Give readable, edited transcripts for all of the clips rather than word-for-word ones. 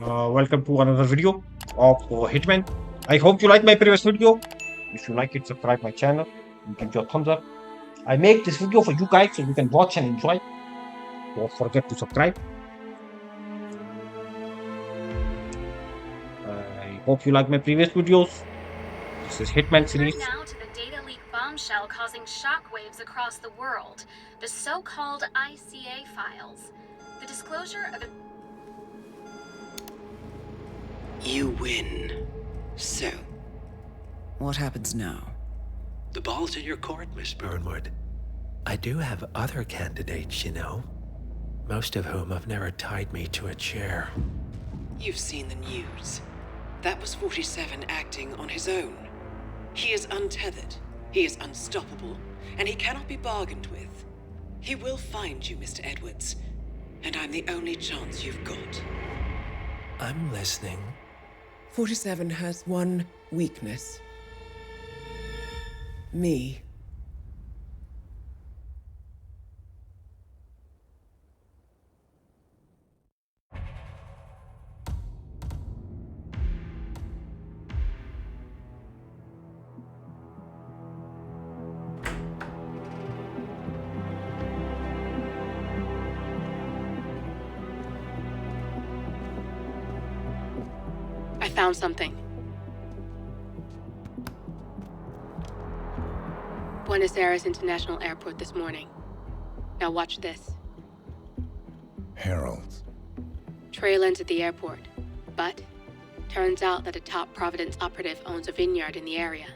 Welcome to another video of Hitman. I hope you like my previous video. If you like it, subscribe my channel and give your thumbs up. I make this video for you guys so you can watch and enjoy. Don't forget to subscribe. I hope you like my previous videos. This is Hitman Turn series. now to the data leak bombshell causing shockwaves across the world, the so-called ICA files. The disclosure of You win. So, What happens now? the ball's in your court, Miss Burnwood. I do have other candidates, you know. Most of whom have never tied me to a chair. You've seen the news. That was 47 acting on his own. He is untethered, he is unstoppable, and he cannot be bargained with. He will find you, Mr. Edwards, and I'm the only chance you've got. I'm listening. 47 has one weakness. Me. I found something. Buenos Aires International Airport this morning. Now watch this. Heralds. Trail ends at the airport, but turns out that a top Providence operative owns a vineyard in the area.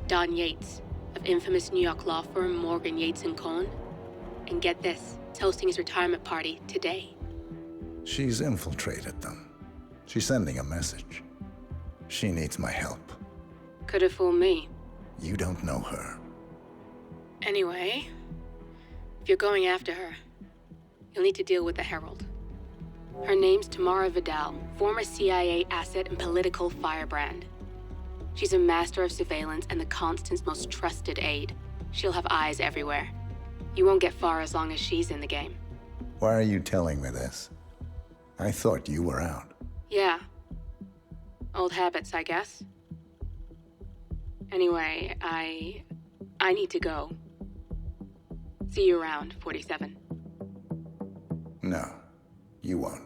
Don Yates, of infamous New York law firm Morgan Yates and Cohn. And get this, is hosting his retirement party today. She's infiltrated them. She's sending a message. She needs my help. Could have fooled me. You don't know her. Anyway, if you're going after her, you'll need to deal with the Herald. Her name's Tamara Vidal, former CIA asset and political firebrand. She's a master of surveillance and the Constant's most trusted aide. She'll have eyes everywhere. You won't get far as long as she's in the game. Why are you telling me this? I thought you were out. Yeah. Old habits, I guess. Anyway, I need to go. See you around, 47. No, you won't.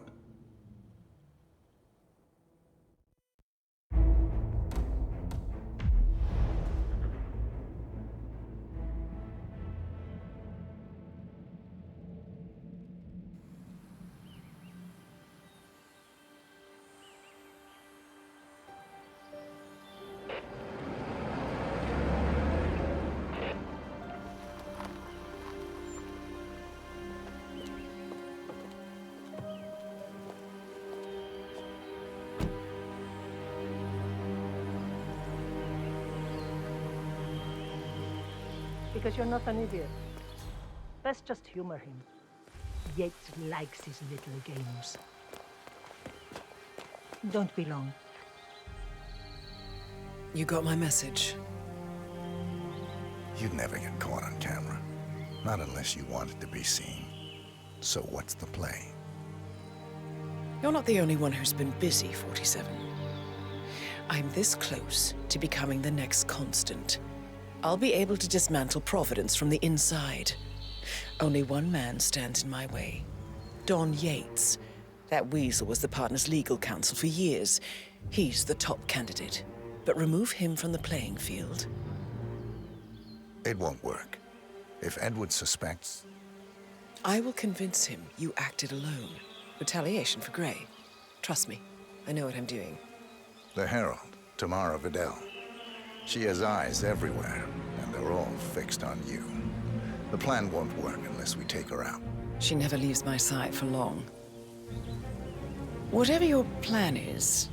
Because you're not an idiot. Let's just humor him. Yates likes his little games. Don't be long. You got my message. You'd never get caught on camera. Not unless you wanted to be seen. So what's the play? You're not the only one who's been busy, 47. I'm this close to becoming the next Constant. I'll be able to dismantle Providence from the inside. Only one man stands in my way. Don Yates. That weasel was the partner's legal counsel for years. He's the top candidate. But remove him from the playing field. It won't work. If Edward suspects... I will convince him you acted alone. Retaliation for Grey. Trust me, I know what I'm doing. The Herald, Tamara Vidal. She has eyes everywhere, and they're all fixed on you. The plan won't work unless we take her out. She never leaves my side for long. Whatever your plan is,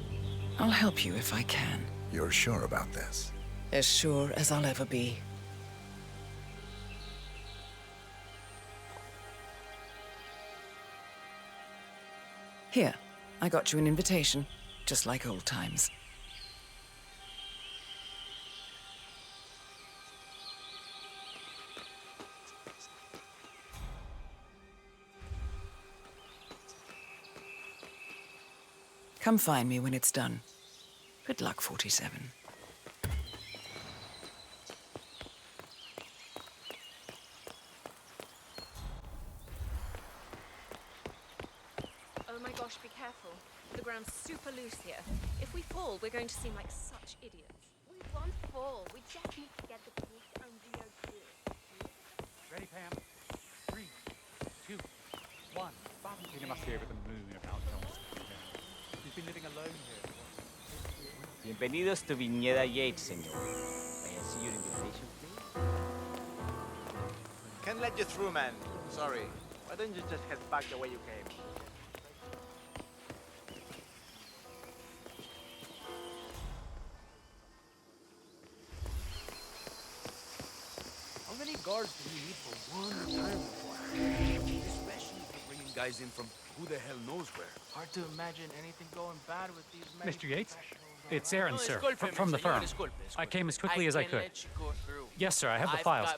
I'll help you if I can. You're sure about this? As sure as I'll ever be. Here, I got you an invitation, just like old times. Come find me when it's done. Good luck, 47. Oh my gosh, be careful. The ground's super loose here. If we fall, we're going to seem like such idiots. We won't fall. We just need to get the police and we are good. Ready, Pam? 3, 2, 1. You must hear with the moon about John's. He's been living alone here. Bienvenidos to Viñeda Yates, señor. May I see your invitation, please? Can't let you through, man. Sorry. Why don't you just head back the way you came? How many guards do you need for one time? Especially for bringing guys in from who the hell knows where. Hard to imagine anything going bad with these men. Mr. Yates? It's Aaron, sir, from the firm. I came as quickly as I could. Yes, sir, I have the files.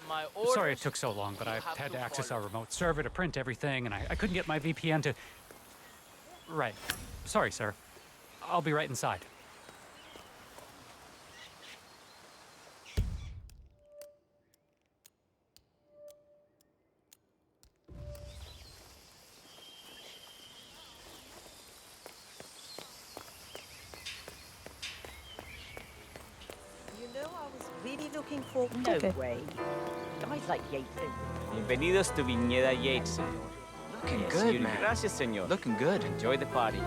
Sorry it took so long, but I had to access our remote server to print everything, and I couldn't get my VPN to... Right. Sorry, sir. I'll be right inside. Really looking for... No way. Guys like Yates. Bienvenidos to Viñeda Yates, señor. Looking May I see good, your- man. Gracias, señor. Looking good. Enjoy the party.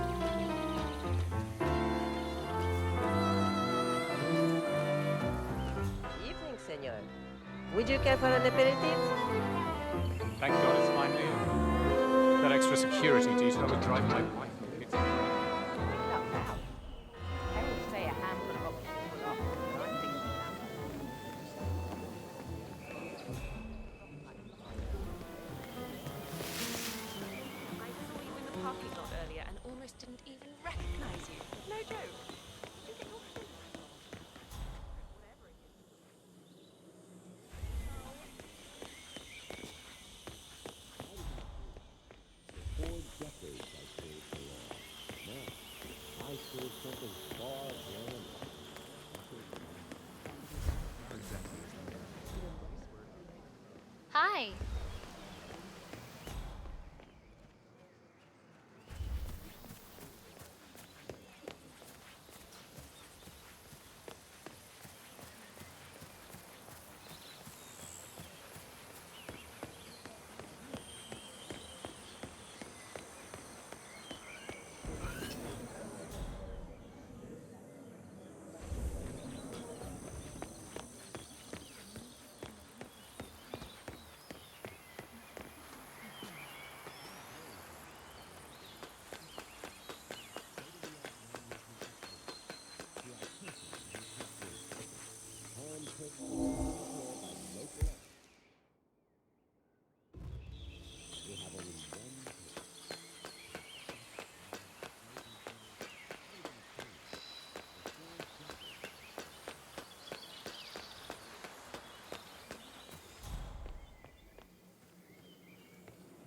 Evening, senor. Would you care for an aperitif? Thank God it's finally over. That extra security detail would drive my wife nuts. I would say a handful of options were off, but I'm thinking I saw you in the parking lot earlier and almost didn't even recognize you. No joke. Did you get lost in... Whatever it is. Hi.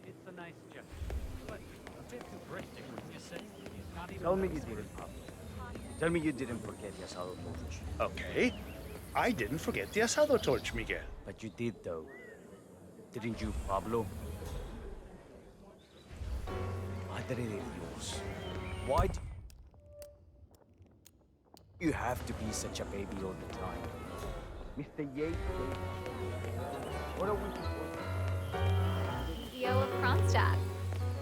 It's a nice gesture, but a bit too thrifty, wouldn't you say? Not even Tell me you didn't, Pablo. Tell me you didn't forget the asado torch. Okay. I didn't forget the asado torch, Miguel. But you did, though. Didn't you, Pablo? Madre de Dios. Why do you have to be such a baby all the time? Mr. Yates, what are we supposed to do? The Earl of Kronstadt.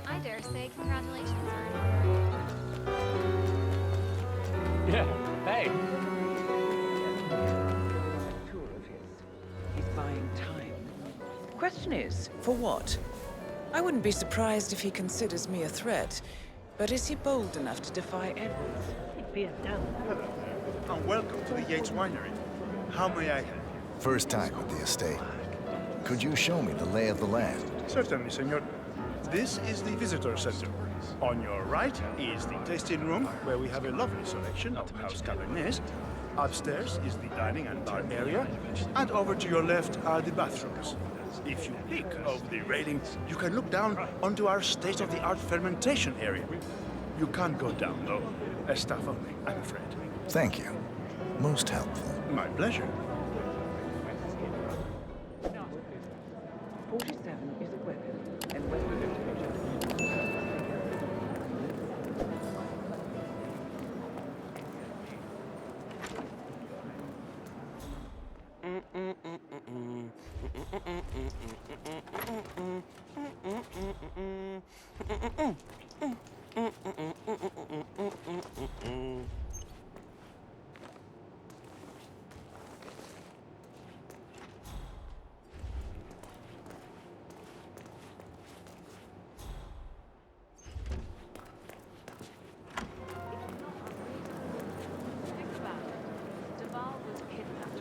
I dare say congratulations are in order. Yeah, hey. Tour of his. He's buying time. Question is, for what? I wouldn't be surprised if he considers me a threat, but is he bold enough to defy Edwards? It'd be a down. Hello, and welcome to the Yates Winery. How may I help? First time at the estate. Could you show me the lay of the land? Certainly, senor. This is the visitor center. On your right is the tasting room, where we have a lovely selection of house cabernets. Upstairs is the dining and bar area, and over to your left are the bathrooms. If you peek over the railing, you can look down onto our state-of-the-art fermentation area. You can't go down, though. Staff only, I'm afraid. Thank you. Most helpful. My pleasure. 47 is a weapon, and weapons.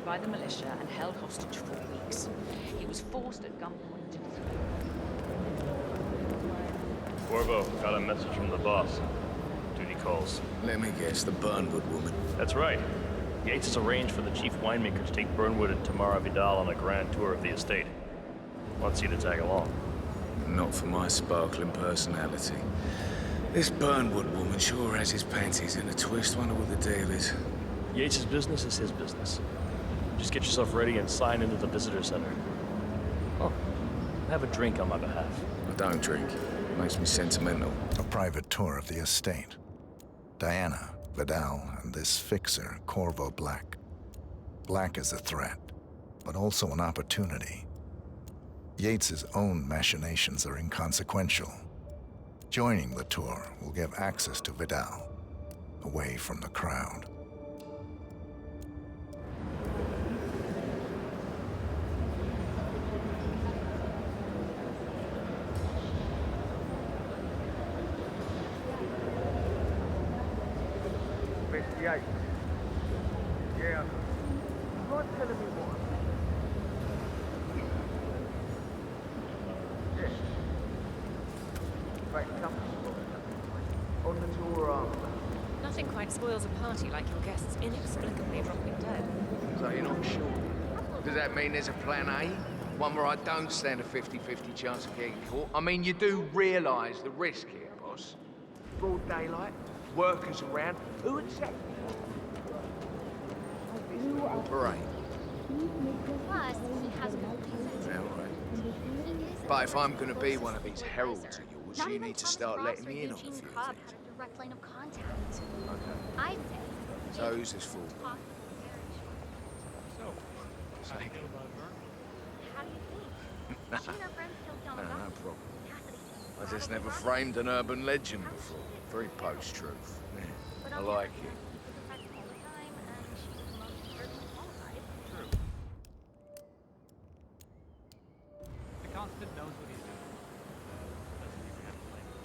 By the militia and held hostage for weeks. He was forced at gunpoint to Corvo, got a message from the boss. Duty calls. Let me guess, the Burnwood woman. That's right. Yates has arranged for the chief winemaker to take Burnwood and Tamara Vidal on a grand tour of the estate. Wants you to tag along. Not for my sparkling personality. This Burnwood woman sure has his panties in a twist. Wonder what the deal is. Yates' business is his business. Just get yourself ready and sign into the visitor center. Oh, have a drink on my behalf. I don't drink. It makes me sentimental. A private tour of the estate. Diana, Vidal, and this fixer, Corvo Black. Black is a threat, but also an opportunity. Yates's own machinations are inconsequential. Joining the tour will give access to Vidal, away from the crowd. Yates. Yeah. Not telling me what. Yeah. Right, come. On the tour, Nothing quite spoils a party like your guests inexplicably dropping dead. So you're not sure? Does that mean there's a plan A? One where I don't stand a 50-50 chance of getting caught? I mean, you do realise the risk here, boss. Broad daylight, workers around. Who exactly? Right. Plus, he has no Yeah, right. But if I'm gonna be one of these heralds of yours, you need to start letting me in on a few things. Had a direct line of contact. Okay. I'd say. So who's this for? How do you think? Nah, She and her friends killed John no Roberts. problem. I just never framed an urban legend before. Very post-truth. Yeah, I like it. The Constant knows what he's doing. Doesn't even have to blame him.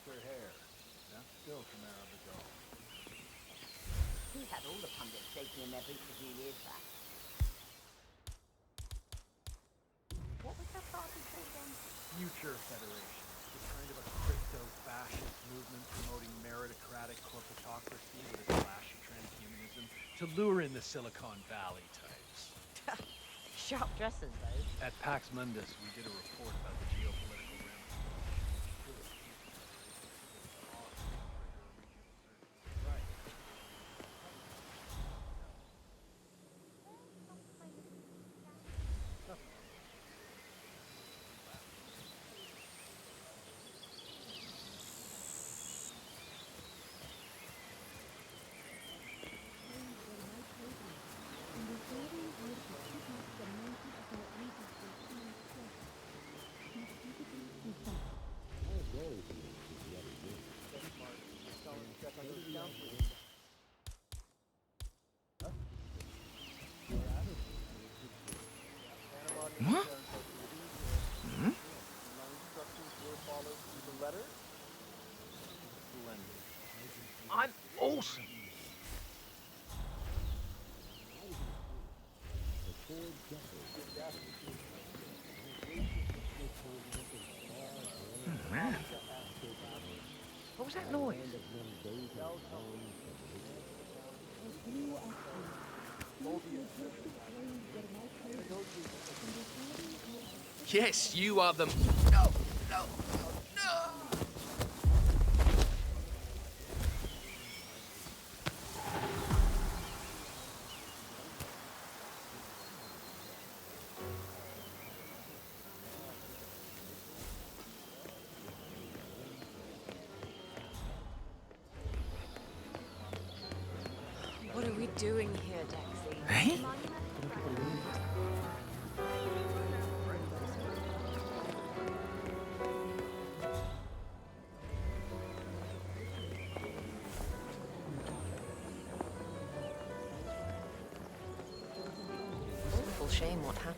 their hair. That's still Tamara Vidal. He had all the pundits shaking in their boots a few years back. What was that party called again? Future Federation. It's kind of a crypto-fascist movement promoting meritocratic corporatocracy with a flash of transhumanism to lure in the Silicon Valley types. Sharp dresses, though. At Pax Mundus, we did a report about the geopolitical What? Hmm? I'm awesome. Oh, man. What was that noise? Yes, you are the... No, no, no! What are we doing here, Dexy? Hey? Awful shame what happened.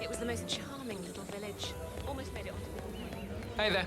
It was the most charming little village. Almost made it onto the... Hey there.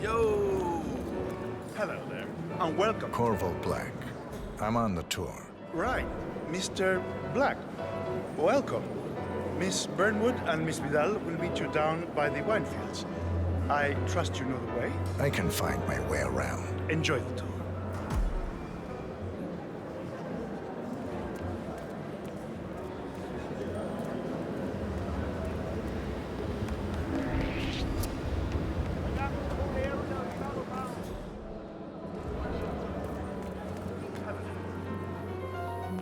Yo! Hello there, and welcome. Corvo Black. I'm on the tour. Right, Mr. Black. Welcome. Miss Burnwood and Miss Vidal will meet you down by the wine fields. I trust you know the way. I can find my way around. Enjoy the tour.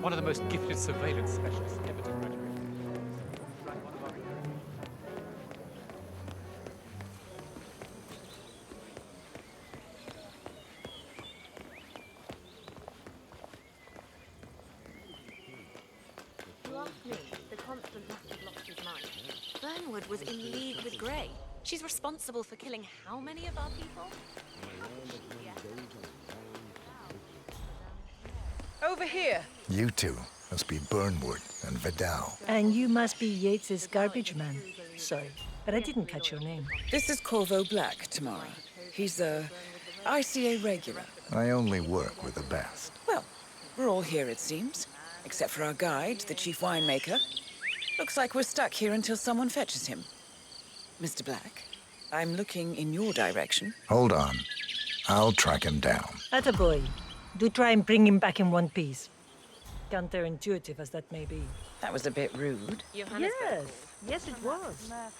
One of the most gifted surveillance specialists ever to graduate. You asked me. The constant must have lost his mind. Burnwood was in league with Grey. She's responsible for killing how many of our people? Over here. You two must be Burnwood and Vidal. And you must be Yates's garbage man. Sorry, but I didn't catch your name. This is Corvo Black, Tamara. He's a ICA regular. I only work with the best. Well, we're all here, it seems. Except for our guide, the chief winemaker. Looks like we're stuck here until someone fetches him. Mr. Black, I'm looking in your direction. Hold on. I'll track him down. Attaboy. Do try and bring him back in one piece. Counterintuitive as that may be. That was a bit rude. Yes, yes it was. I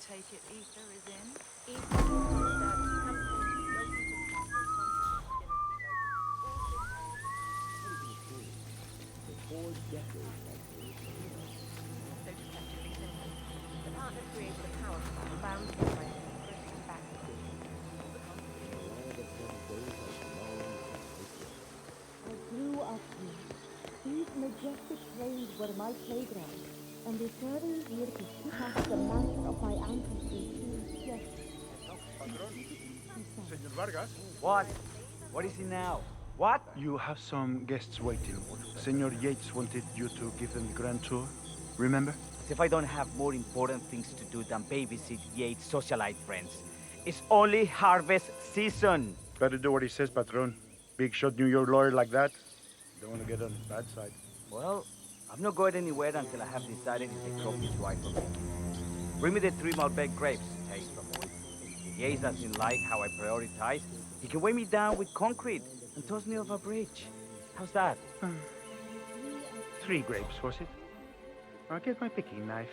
take it Ether is in. The partner created a power plant bound to my back. I grew up here. These majestic plains were my playground, and returning here to pick up the mantle of my ancestors is just... Senor Vargas? What? What is it now? What? You have some guests waiting. Senor Yates wanted you to give them the grand tour. Remember? As if I don't have more important things to do than babysit Yates' socialite friends. It's only harvest season. Better do what he says, Patron. Big shot New York lawyer like that. Don't want to get on his bad side. Well, I'm not going anywhere until I have decided if the crop is right for me. Bring me the 3 Malbec grapes. Taste them. If Yates doesn't like how I prioritize, he can weigh me down with concrete and toss me off a bridge. How's that? 3 grapes, was it? I'll get my picking knife.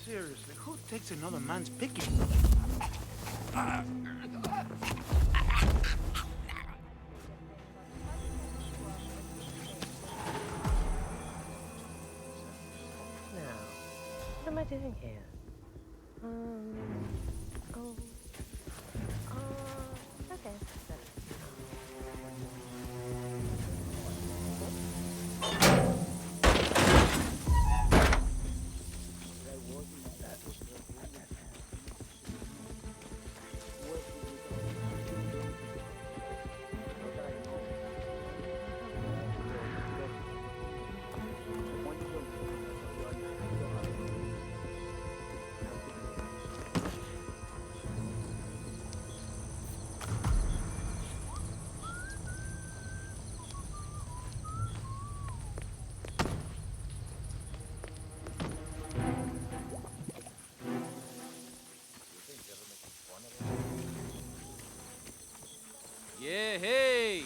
Seriously, who takes another man's picking? Now, what am I doing here? Oh, okay. Yeah, hey!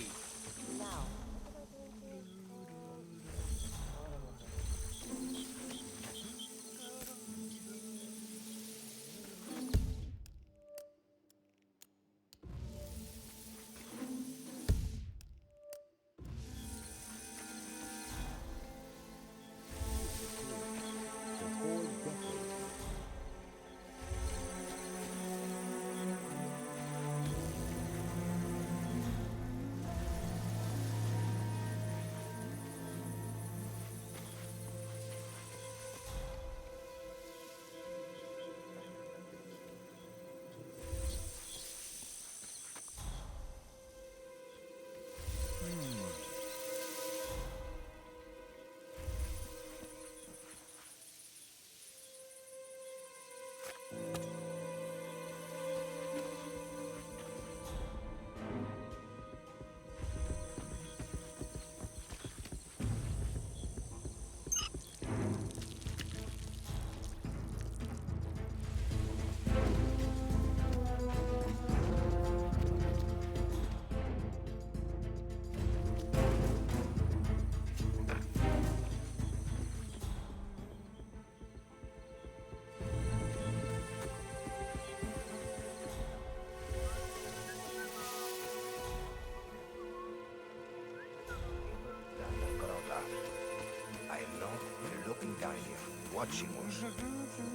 I know you're looking down here, watching us,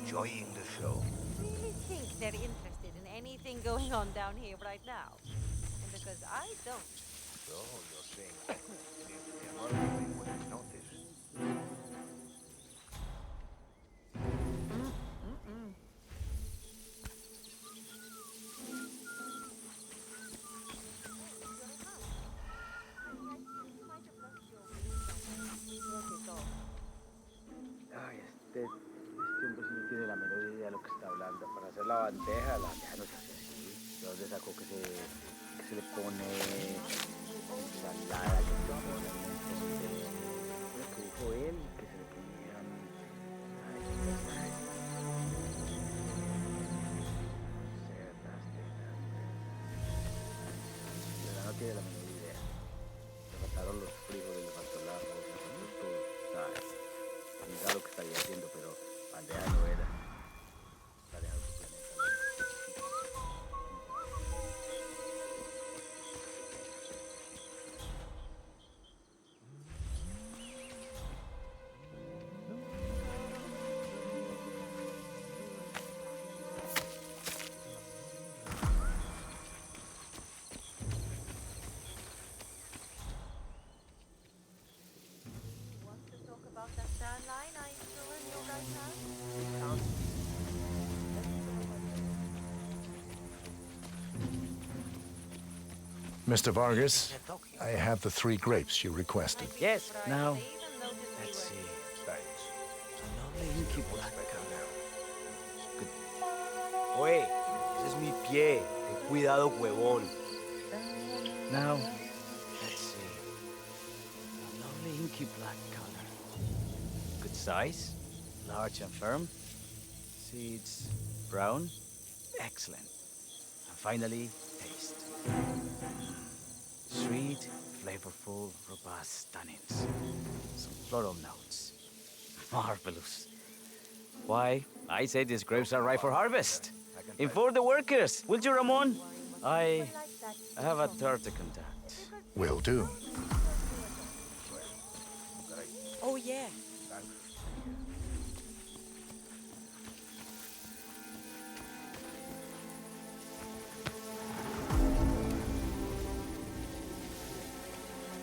enjoying the show. Really think they're interested in anything going on down here right now? And because I don't. So you're saying the American wouldn't notice? Ay, este hombre sí no tiene la menor idea de lo que está hablando. Para hacer la bandeja no se hace así. ¿De dónde sacó que se le pone ensalada? Lo que dijo él, que se le ponían... No tiene la menor idea. Le faltaron los frijoles, le faltó el arroz, le faltó todo. ¿Sabes? Ni sabe lo que estaría haciendo, pero bandeja no era. Bandeja de otro planeta. About that tan line, I'm sure in your right hand. Mr. Vargas, I have the 3 grapes you requested. Yes, now, let's see. Thanks. Lovely Inky Black now. Good. Oye, ese es mi pie. Ten cuidado, huevón. Now, let's see. A lovely inky black color. Good size, large and firm. Seeds brown. Excellent. And finally, taste. Sweet, flavorful, robust tannins. Some floral notes. Marvelous. Why, I say these grapes are ripe for harvest. Inform the workers, will you, Ramon? I have a third to contact. Will do. Oh, yeah.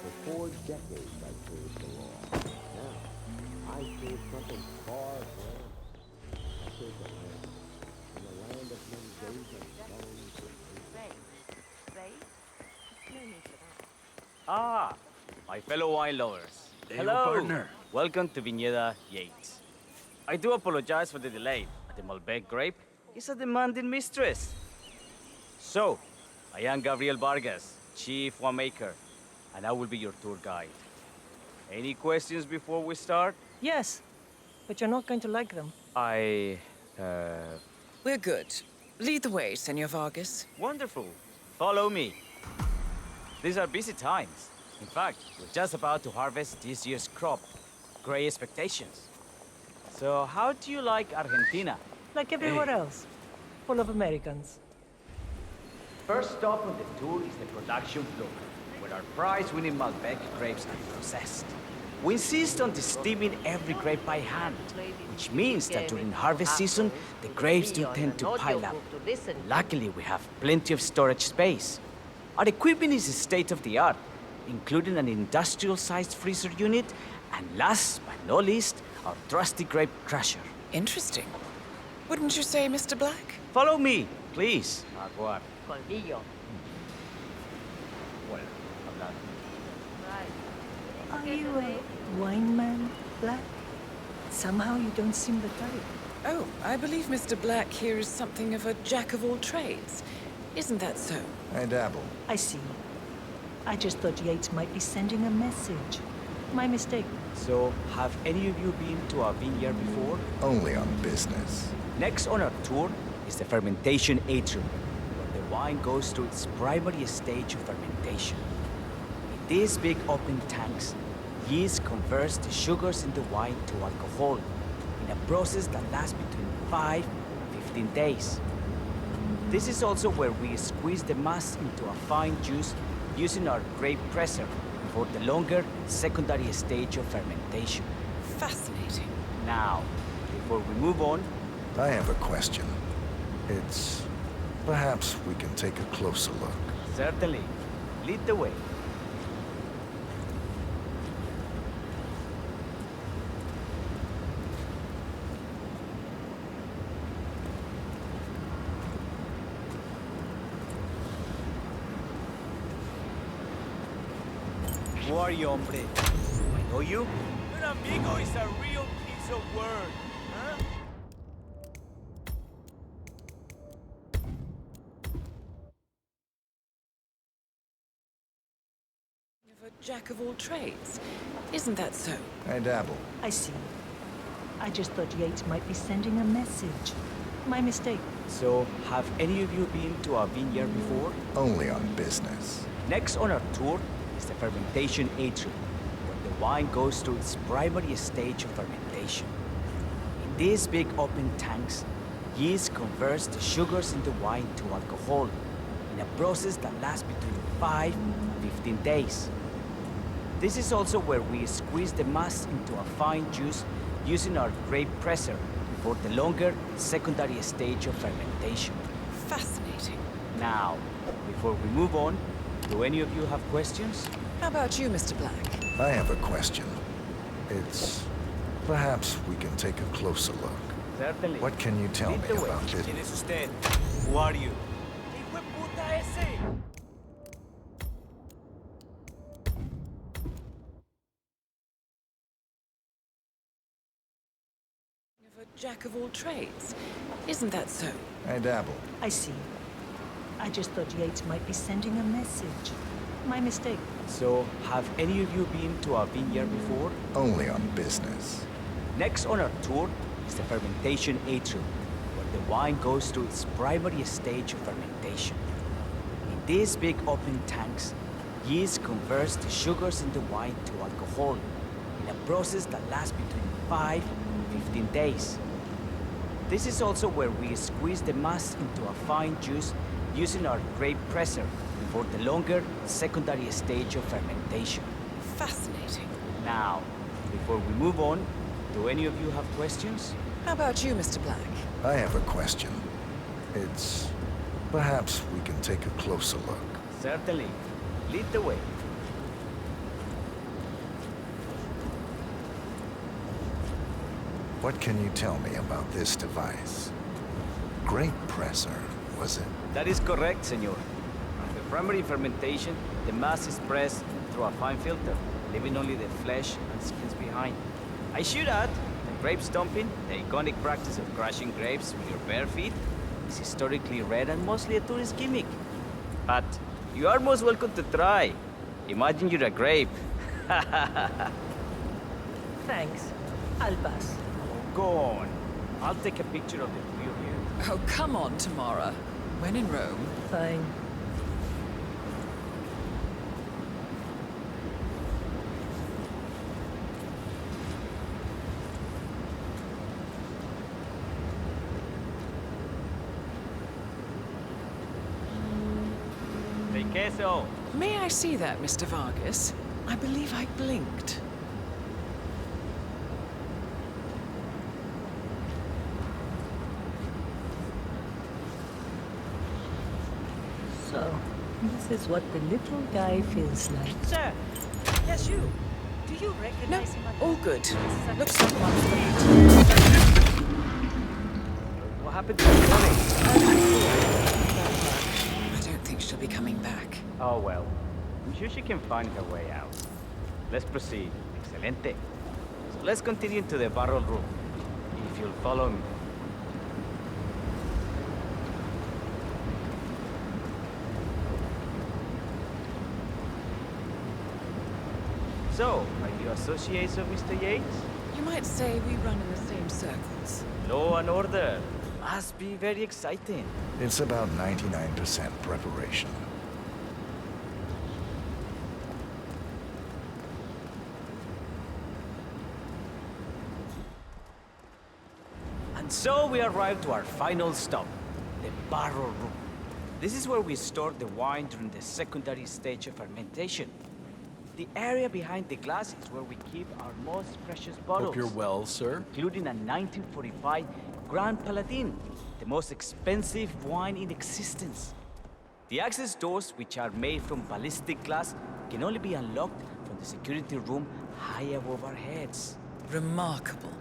For 4 decades I served the law. Now, I serve something far grander. I serve the land. In the land of Mendoza, Ah, my fellow wine lovers. Hey, Hello, partner. welcome to Vineyard Yates. I do apologize for the delay. The Malbec grape is a demanding mistress. So, I am Gabriel Vargas, Chief Winemaker, and I will be your tour guide. Any questions before we start? Yes, but you're not going to like them. We're good. Lead the way, Senor Vargas. Wonderful. Follow me. These are busy times. In fact, we're just about to harvest this year's crop. Great expectations. So, how do you like Argentina? Like everywhere else. Full of Americans. First stop on the tour is the production floor, where our prize-winning Malbec grapes are processed. We insist on steaming every grape by hand, which means that during harvest season, the grapes do tend to pile up. Luckily, we have plenty of storage space. Our equipment is state-of-the-art, including an industrial-sized freezer unit, and last but not least, our trusty grape crusher. Interesting. Wouldn't you say, Mr. Black? Follow me, please. Aguar. Colmillo. Well, hablar. Are you a wine man, Black? Somehow you don't seem the type. Oh, I believe Mr. Black here is something of a jack of all trades. Isn't that so? I dabble. I see. I just thought Yates might be sending a message. My mistake. So, have any of you been to a vineyard before? Only on business. Next on our tour is the fermentation atrium, where the wine goes through its primary stage of fermentation. In these big open tanks, yeast converts the sugars in the wine to alcohol, in a process that lasts between 5 and 15 days. This is also where we squeeze the mass into a fine juice using our grape presser for the longer secondary stage of fermentation. Fascinating. Now, before we move on, I have a question. It's... perhaps we can take a closer look. Certainly. Lead the way. Who are you, hombre? I know you? Un amigo is a real piece of work, huh? Of a jack of all trades. Isn't that so? I dabble. I see. I just thought Yates might be sending a message. My mistake. So, have any of you been to a vineyard before? Only on business. Next on our tour is the fermentation atrium, where the wine goes through its primary stage of fermentation. In these big open tanks, yeast converts the sugars in the wine to alcohol, in a process that lasts between 5 and 15 days. This is also where we squeeze the mass into a fine juice using our grape presser for the longer secondary stage of fermentation. Fascinating. Now, before we move on, do any of you have questions? How about you, Mr. Black? I have a question. It's... perhaps we can take a closer look. Certainly. What can you tell me about it? ¿Quién es usted? Who are you? ¿Qué hijo de puta ese? Of a jack of all trades. Isn't that so? I dabble. I see. I just thought Yates might be sending a message. My mistake. So, have any of you been to a vineyard before? Only on business. Next on our tour is the fermentation atrium, where the wine goes through its primary stage of fermentation. In these big open tanks, yeast converts the sugars in the wine to alcohol, in a process that lasts between 5 and 15 days. This is also where we squeeze the mass into a fine juice using our grape presser before the longer secondary stage of fermentation. Fascinating. Now, before we move on, do any of you have questions? How about you, Mr. Black? I have a question. It's... perhaps we can take a closer look. Certainly. Lead the way. What can you tell me about this device? Grape presser, was it? That is correct, senor. After primary fermentation, the mass is pressed through a fine filter, leaving only the flesh and skins behind. I should add, the grape stomping, the iconic practice of crushing grapes with your bare feet, is historically rare and mostly a tourist gimmick. But you are most welcome to try. Imagine you're a grape. Thanks. I'll pass. Go on. I'll take a picture of the three of you. Oh, come on, Tamara. When in Rome. Fine. Say queso. May I see that, Mr. Vargas? I believe I blinked. So, this is what the little guy feels like. Sir! Yes, you! Do you recognize him? All good. Looks like one for the meeting. What happened to Connie? I don't think she'll be coming back. Oh well. I'm sure she can find her way out. Let's proceed. Excelente. So let's continue to the barrel room. If you'll follow me. So, are you associates of Mr. Yates? You might say we run in the same circles. Law and order. Must be very exciting. It's about 99% preparation. And so we arrive to our final stop, the barrel room. This is where we store the wine during the secondary stage of fermentation. The area behind the glass is where we keep our most precious bottles. Hope you're well, sir. Including a 1945 Grand Paladin, the most expensive wine in existence. The access doors, which are made from ballistic glass, can only be unlocked from the security room high above our heads. Remarkable.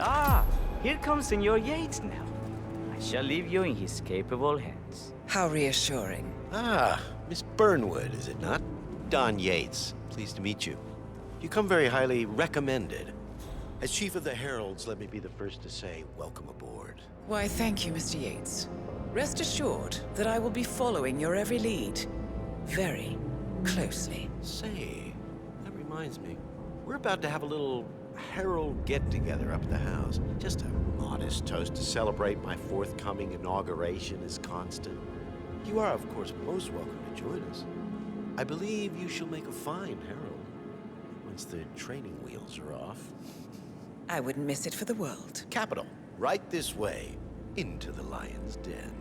Ah, here comes Senor Yates now. I shall leave you in his capable hands. How reassuring. Ah, Miss Burnwood, is it not? Don Yates, pleased to meet you. You come very highly recommended. As Chief of the Heralds, let me be the first to say, welcome aboard. Why, thank you, Mr. Yates. Rest assured that I will be following your every lead. Very closely. Say, that reminds me. We're about to have a little Herald get-together up at the house. Just a modest toast to celebrate my forthcoming inauguration as Constant. You are, of course, most welcome to join us. I believe you shall make a fine Herald, once the training wheels are off. I wouldn't miss it for the world. Capital. Right this way, into the lion's den.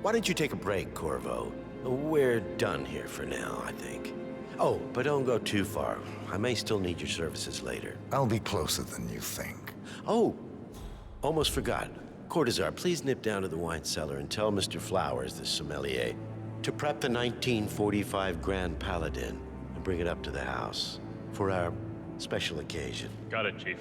Why don't you take a break, Corvo? We're done here for now, I think. Oh, but don't go too far. I may still need your services later. I'll be closer than you think. Oh, almost forgot. Cortazar, please nip down to the wine cellar and tell Mr. Flowers, the sommelier, to prep the 1945 Grand Paladin and bring it up to the house for our special occasion. Got it, Chief.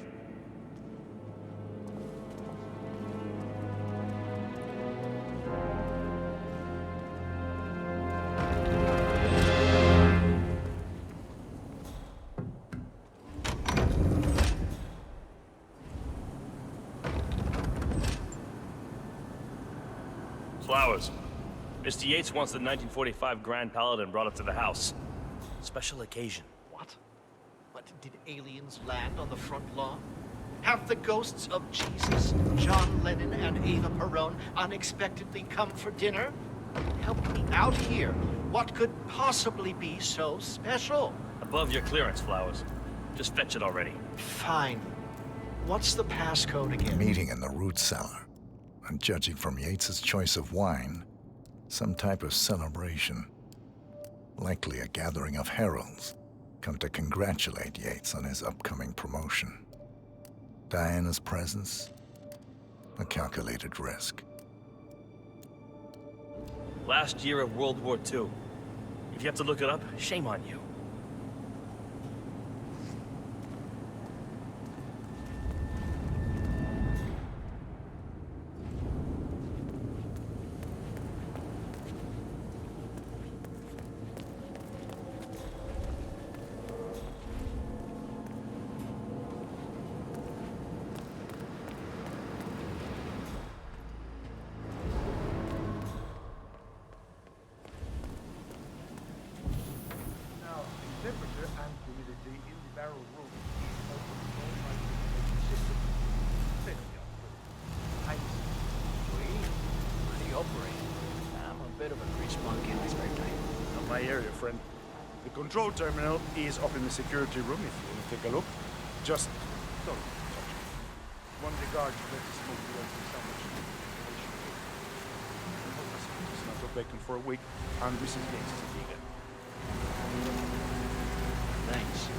Flowers. Mr. Yates wants the 1945 Grand Paladin brought up to the house. Special occasion. What? But did aliens land on the front lawn? Have the ghosts of Jesus, John Lennon, and Eva Perón unexpectedly come for dinner? Help me out here. What could possibly be so special? Above your clearance, Flowers. Just fetch it already. Fine. What's the passcode again? Meeting in the root cellar. And judging from Yates's choice of wine, some type of celebration. Likely a gathering of heralds come to congratulate Yates on his upcoming promotion. Diana's presence, a calculated risk. Last year of World War II. If you have to look it up, shame on you. Temperature and humidity in the barrel room is also controlled by the system. State of the art. Sweet. Pretty operating. I'm a bit of a grease monkey in this very time. Not my area, friend. The control terminal is up in the security room if you want to take a look. Just don't touch it. One of the guards let the smoke go into so much. It's not for bacon for a week, and Mrs. Yates is a vegan. Thanks.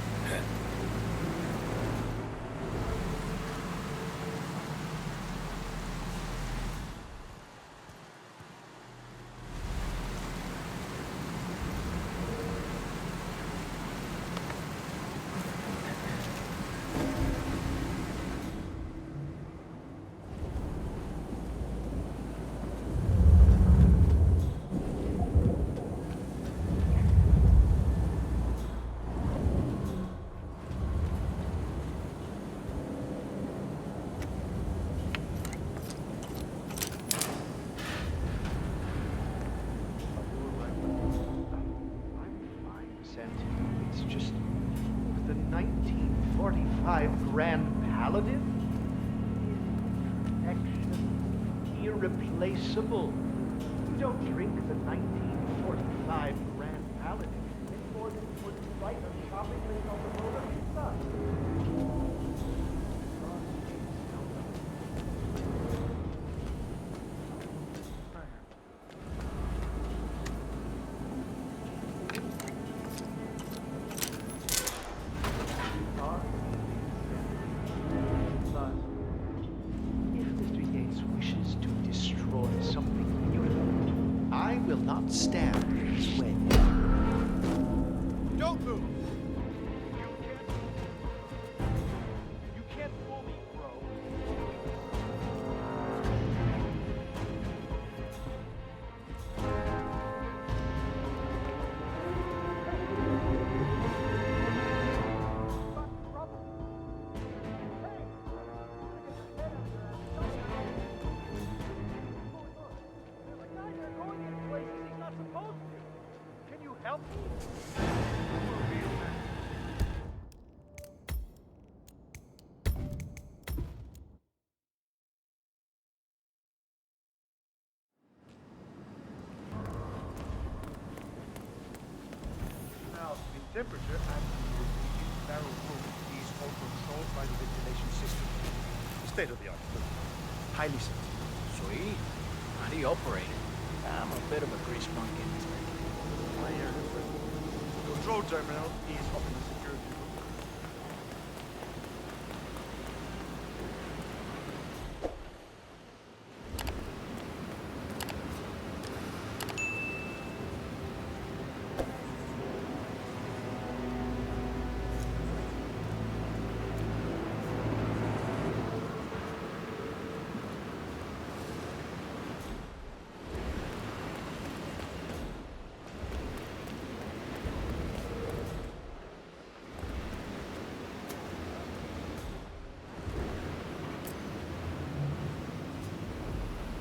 It's just the 1945 Grand Paladin? Action, irreplaceable. You don't drink the 1945 Grand Paladin any more than you would write a shopping list on the Mona Lisa. Not stand in his way. Don't move! You can't fool me, bro. Can you help me? Now, the temperature and humidity in the barrel room is all controlled by the ventilation system. State of the art. Highly sensitive. Sweet. Mighty operated. I'm a bit of a grease monkey in this thing. The control terminal is up in the security room.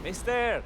Mister!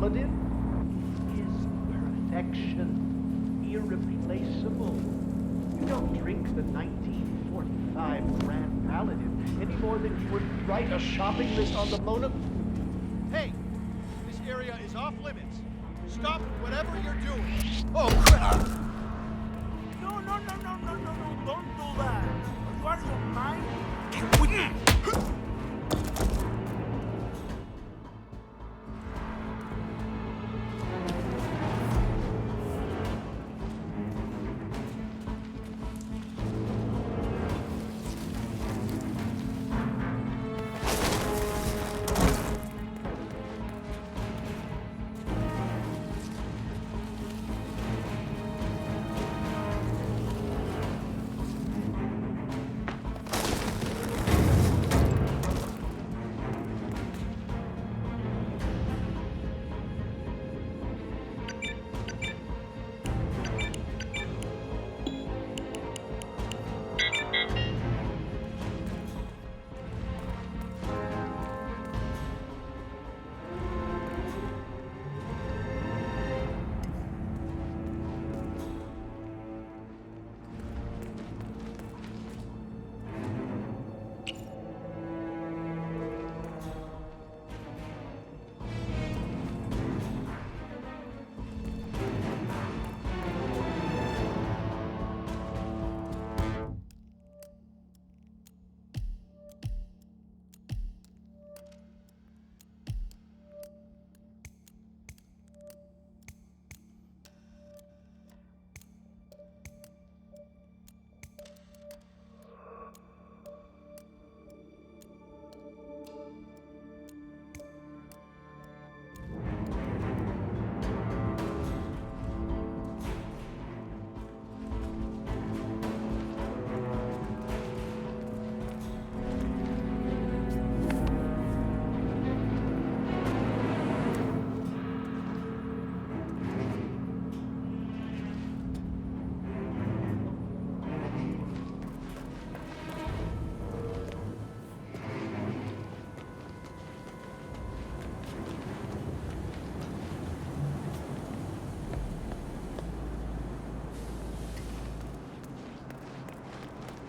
paladin is perfection, irreplaceable. You don't drink the 1945 Grand Paladin any more than you would write a shopping list on the Mona. Hey, this area is off limits. Stop whatever you're doing. Oh, crap! No, don't do that. Are you out of your mind?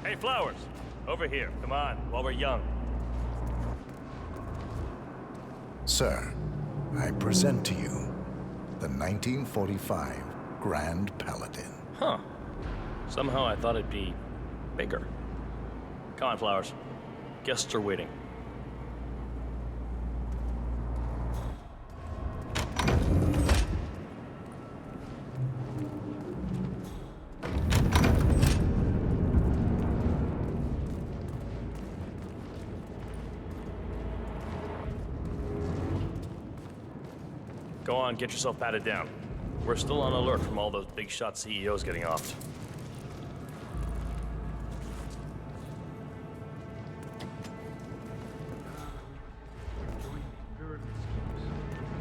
Hey, Flowers! Over here, come on, while we're young. Sir, I present to you the 1945 Grand Paladin. Huh. Somehow I thought it'd be bigger. Come on, Flowers. Guests are waiting. Go on, get yourself patted down. We're still on alert from all those big shot CEOs getting offed.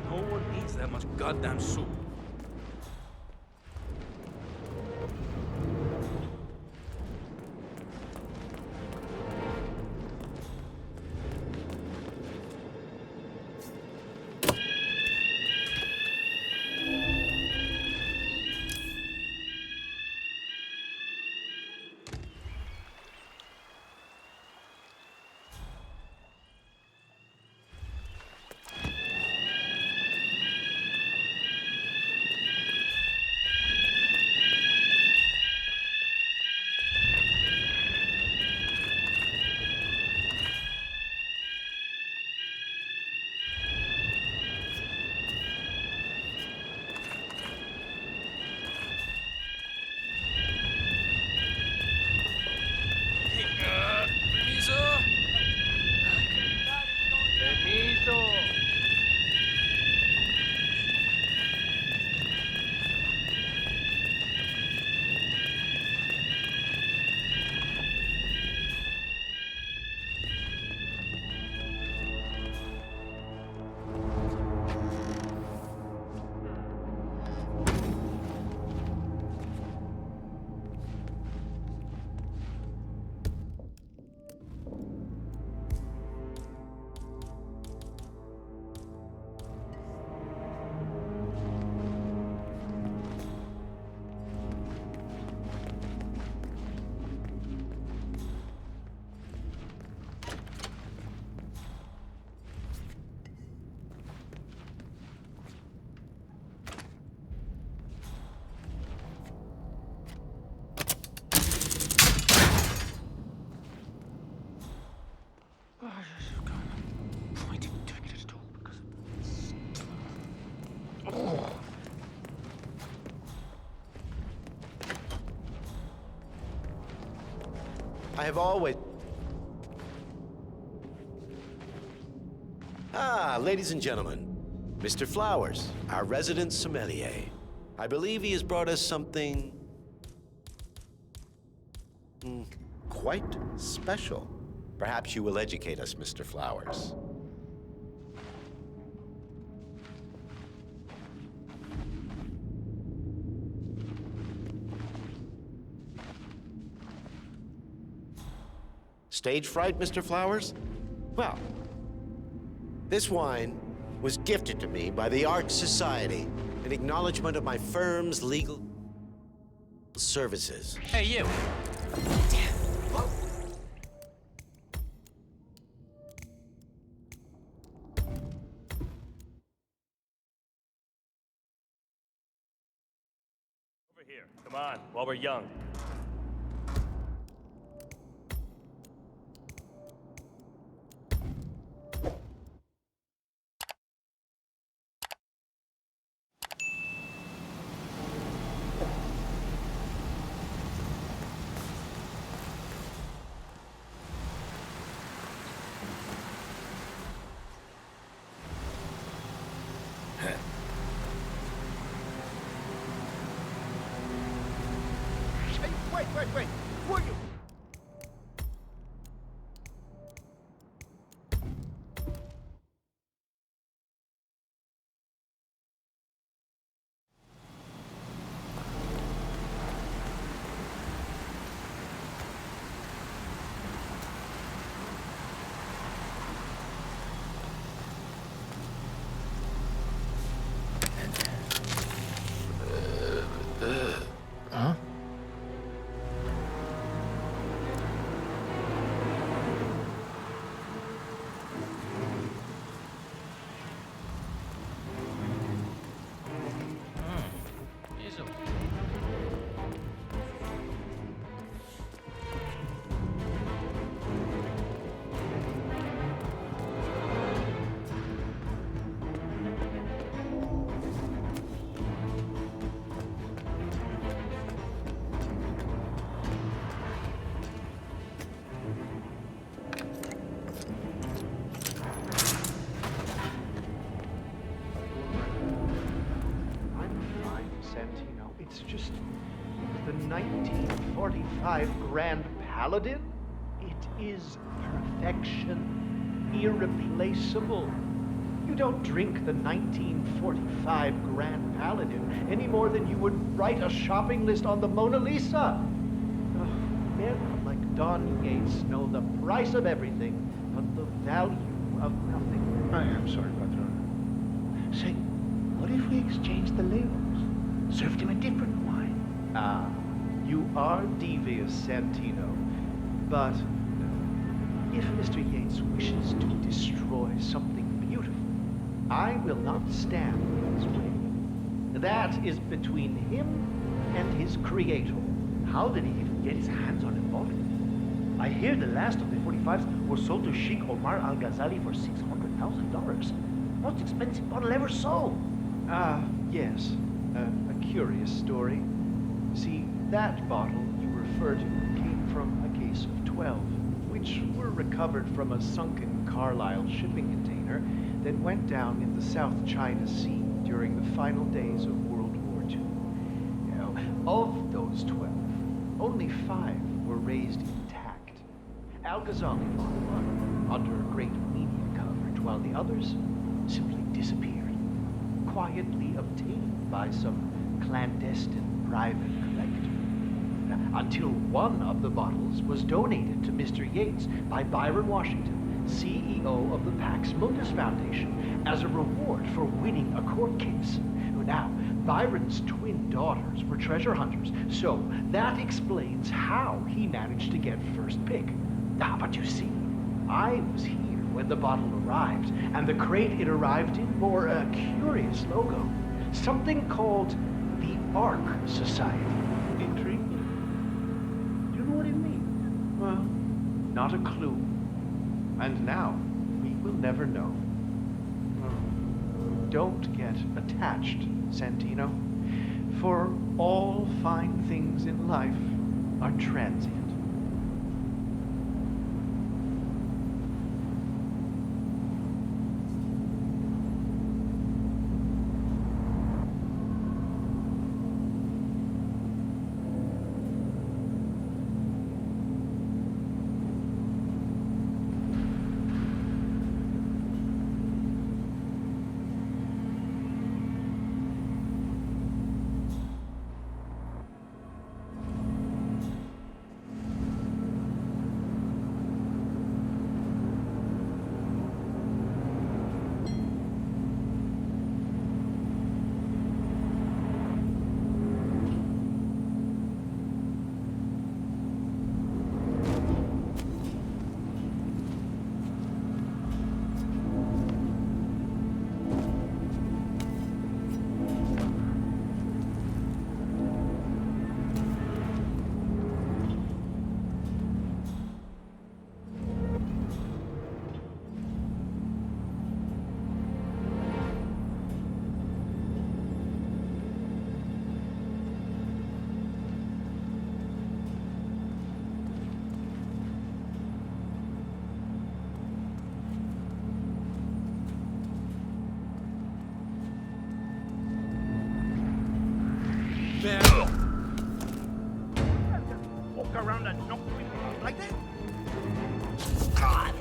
No one eats that much goddamn soup. I have always... Ah, ladies and gentlemen, Mr. Flowers, our resident sommelier. I believe he has brought us something... quite special. Perhaps you will educate us, Mr. Flowers. Stage fright, Mr. Flowers? Well, this wine was gifted to me by the Art Society in acknowledgement of my firm's legal services. Hey, you. Over here. Come on, while we're young. Wait. Who are you? Huh? It's just the 1945 Grand Paladin. It is perfection, irreplaceable. You don't drink the 1945 Grand Paladin any more than you would write a shopping list on the Mona Lisa. Men like Don Yates know the price of everything, but the value of nothing. I am sorry, Patron. Say, what if we exchange the labels? Served him a different wine. Ah, you are devious, Santino. But if Mr. Yates wishes to destroy something beautiful, I will not stand in his way. That is between him and his creator. How did he even get his hands on a bottle? I hear the last of the 45s were sold to Sheikh Omar Al-Ghazali for $600,000. Most expensive bottle ever sold. Ah, yes. A curious story. See, that bottle you refer to came from a case of 12, which were recovered from a sunken Carlisle shipping container that went down in the South China Sea during the final days of World War II. Now, of those 12, only 5 were raised intact. Al-Ghazali bought one under great media coverage, while the others simply disappeared, quietly obtained by some clandestine private collector. Until one of the bottles was donated to Mr. Yates by Byron Washington, CEO of the Pax Mundus Foundation, as a reward for winning a court case. Now, Byron's twin daughters were treasure hunters, so that explains how he managed to get first pick. But you see, I was here when the bottle arrived, and the crate it arrived in bore a curious logo. Something called the Ark Society. Intriguing. Do you know what it means? Well, not a clue. And now, we will never know. Don't get attached, Santino. For all fine things in life are transient. Walk around and knock people out like that? God!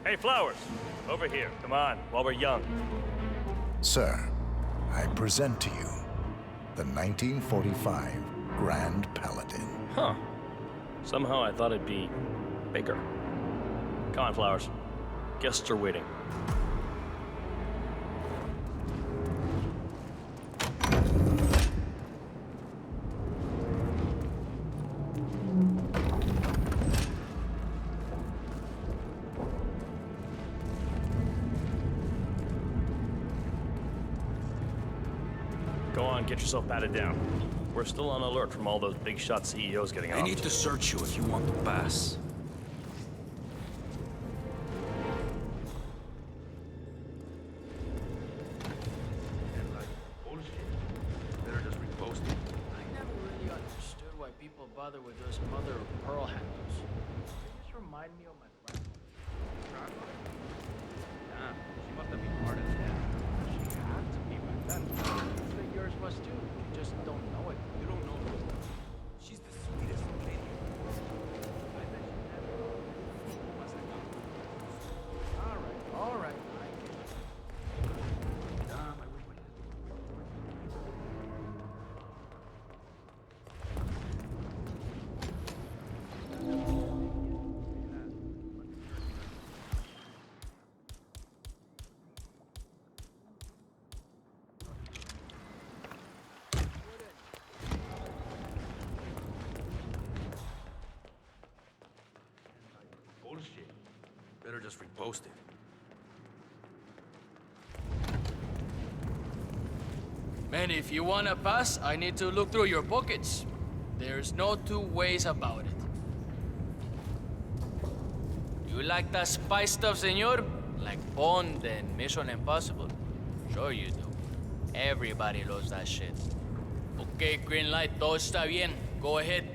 Hey, Flowers! Over here. Come on, while we're young. Sir, I present to you the 1945 Grand Paladin. Huh. Somehow I thought it'd be bigger. Come on, Flowers. Guests are waiting. Go on, get yourself patted down. We're still on alert from all those big shot CEOs getting off. I need to search you if you want to pass. Better just repost it. I never really understood why people bother with those mother of pearl handles. They just remind me of my grandmother. Damn, she must have been hard as hell. She had to be back then. Usually yours was too. You just don't know it. You don't know her. She's the sweetest lady. I bet she never was a all right. I get it. Damn, I wish my Bullshit. Better just repost it. Man, if you want a pass, I need to look through your pockets. There's no two ways about it. You like that spy stuff, senor? Like Bond and Mission Impossible? Sure you do. Everybody loves that shit. Okay, green light, todo está bien. Go ahead.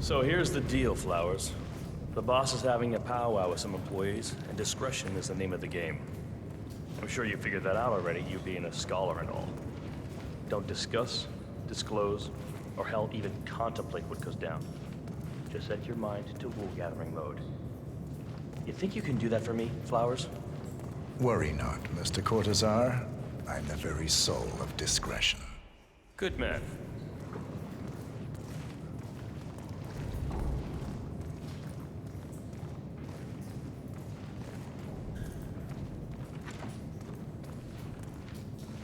So here's the deal, Flowers. The boss is having a powwow with some employees, and discretion is the name of the game. I'm sure you figured that out already, you being a scholar and all. Don't discuss, disclose, or hell, even contemplate what goes down. Just set your mind to wool-gathering mode. You think you can do that for me, Flowers? Worry not, Mr. Cortazar. I'm the very soul of discretion. Good man.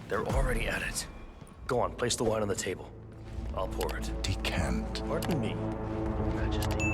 They're already at it. Go on, place the wine on the table. I'll pour it. Decant. Pardon me, Your Majesty.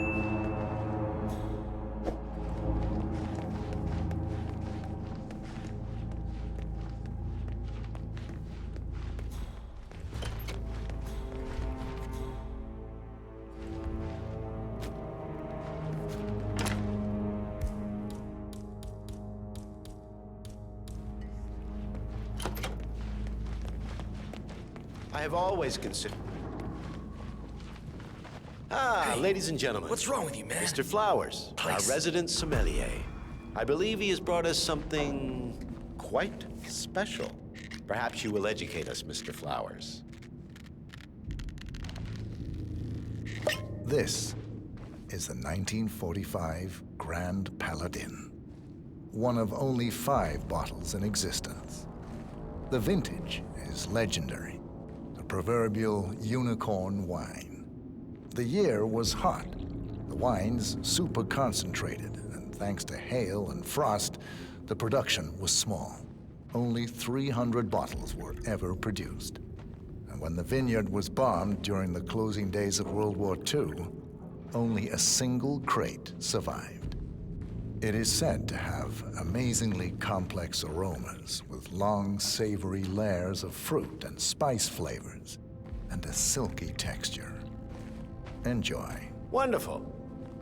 I have always considered... Ah, ladies and gentlemen. What's wrong with you, man? Mr. Flowers, our resident sommelier. I believe he has brought us something quite special. Perhaps you will educate us, Mr. Flowers. This is the 1945 Grand Paladin, one of only 5 bottles in existence. The vintage is legendary. Proverbial unicorn wine. The year was hot. The wine's super concentrated, and thanks to hail and frost, the production was small. Only 300 bottles were ever produced. And when the vineyard was bombed during the closing days of World War II, only a single crate survived. It is said to have amazingly complex aromas with long, savory layers of fruit and spice flavors and a silky texture. Enjoy. Wonderful.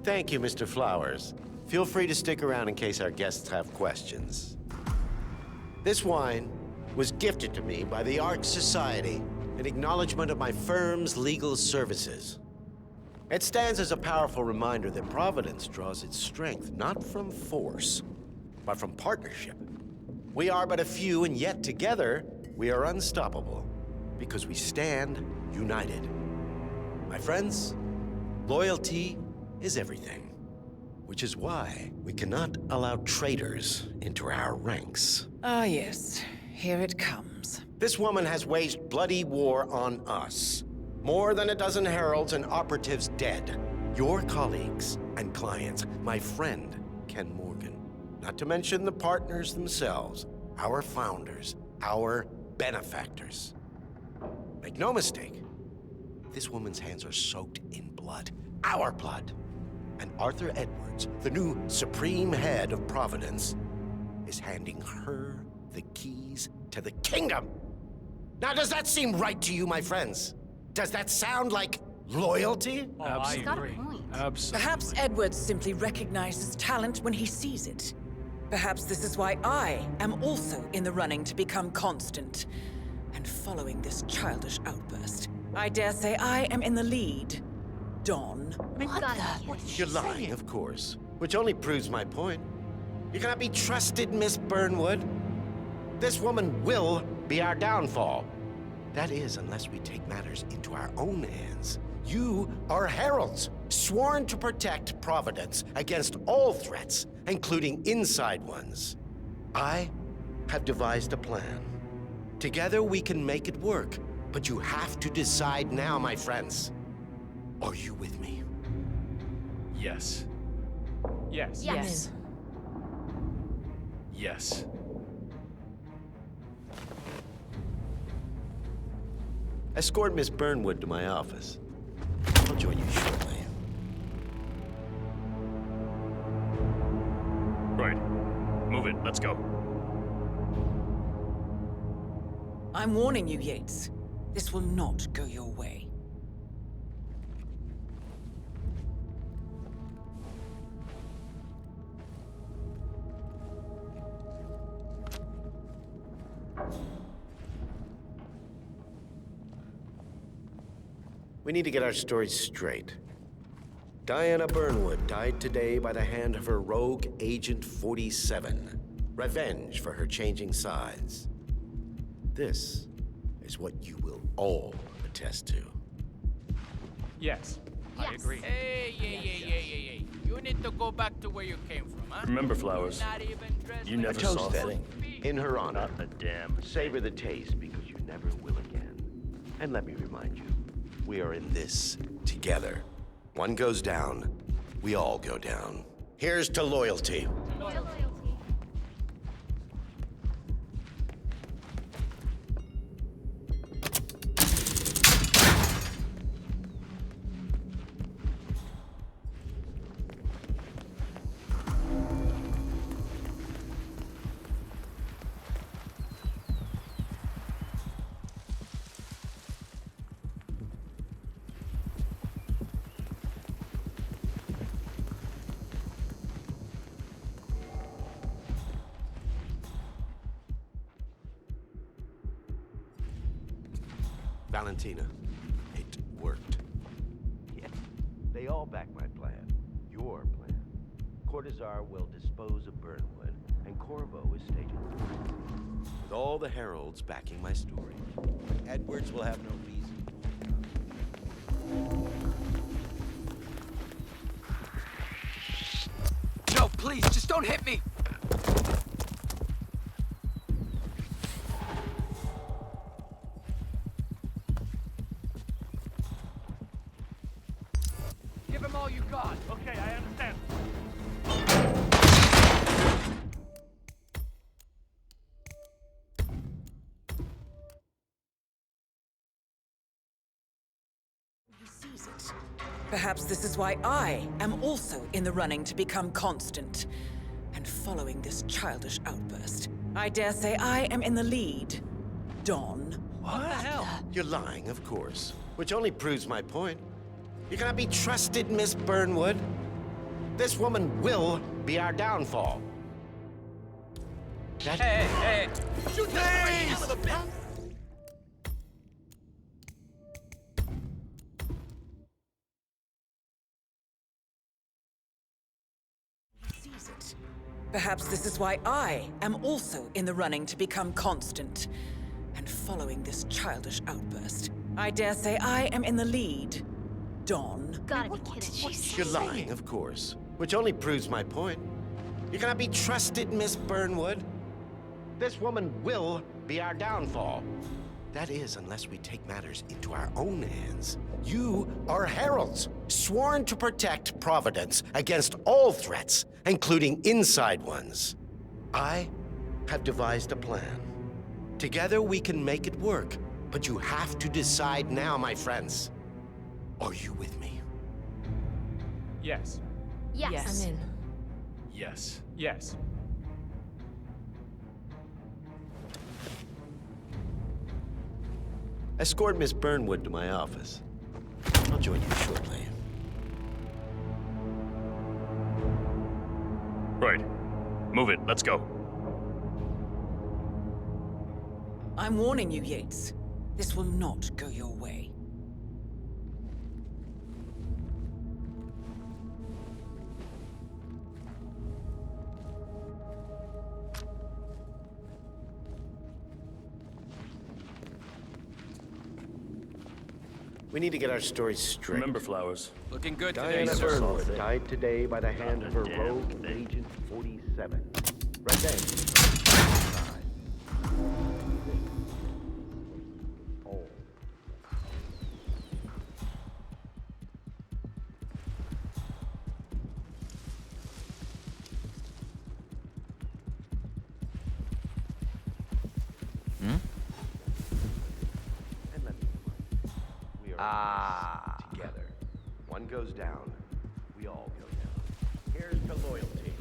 Thank you, Mr. Flowers. Feel free to stick around in case our guests have questions. This wine was gifted to me by the Art Society in acknowledgement of my firm's legal services. It stands as a powerful reminder that Providence draws its strength not from force, but from partnership. We are but a few, and yet together we are unstoppable because we stand united. My friends, loyalty is everything, which is why we cannot allow traitors into our ranks. Ah, yes. Here it comes. This woman has waged bloody war on us. More than a dozen heralds and operatives dead. Your colleagues and clients, my friend, Ken Morgan. Not to mention the partners themselves, our founders, our benefactors. Make no mistake, this woman's hands are soaked in blood. Our blood. And Arthur Edwards, the new supreme head of Providence, is handing her the keys to the kingdom. Now, does that seem right to you, my friends? Does that sound like loyalty? Absolutely. Absolutely. Perhaps Edwards simply recognizes talent when he sees it. Perhaps this is why I am also in the running to become constant. And following this childish outburst, I dare say I am in the lead. Don. You're lying, of course. Which only proves my point. You cannot be trusted, Miss Burnwood. This woman will be our downfall. That is, unless we take matters into our own hands. You are heralds, sworn to protect Providence against all threats, including inside ones. I have devised a plan. Together we can make it work, but you have to decide now, my friends. Are you with me? Yes. Yes. Yes. Yes. Escort Miss Burnwood to my office. I'll join you shortly. Right. Move it. Let's go. I'm warning you, Yates. This will not go your way. We need to get our stories straight. Diana Burnwood died today by the hand of her rogue Agent 47. Revenge for her changing sides. This is what you will all attest to. Yes, I agree. Hey. You need to go back to where you came from, huh? Remember, Flowers, Not even dressed you like never A toast, saw Ellie. In her honor. Not a damn. Savor the taste because you never will again. And let me remind you, we are in this together. One goes down, we all go down. Here's to loyalty. Valentina, it worked. Yes, they all back my plan. Your plan. Cortazar will dispose of Burnwood, and Corvo is staging. With all the heralds backing my story, Edwards will have no reason. No, please, just don't hit me! Give him all you got. Okay, I understand. He sees it. Perhaps this is why I am also in the running to become constant. And following this childish outburst, I dare say I am in the lead. Dawn. What the hell? You're lying, of course. Which only proves my point. You cannot be trusted, Miss Burnwood. This woman will be our downfall. Hey! Shoot that right out of the bit! He sees it. Perhaps this is why I am also in the running to become constant. And following this childish outburst, I dare say I am in the lead. Dawn. Gotta be kidding. You're lying, of course. Which only proves my point. You cannot be trusted, Miss Burnwood. This woman will be our downfall. That is, unless we take matters into our own hands. You are heralds, sworn to protect Providence against all threats, including inside ones. I have devised a plan. Together we can make it work, but you have to decide now, my friends. Are you with me? Yes. Yes. I'm in. Yes. Yes. Escort Miss Burnwood to my office. I'll join you shortly. Right. Move it. Let's go. I'm warning you, Yates. This will not go your way. We need to get our stories straight. Remember, Flowers. Looking good today, Diana sir. Burnwood died today by the hand of her rogue Agent 47. Revenge. And let me remind you, we are together. one goes down, we all go down. Here's to loyalty.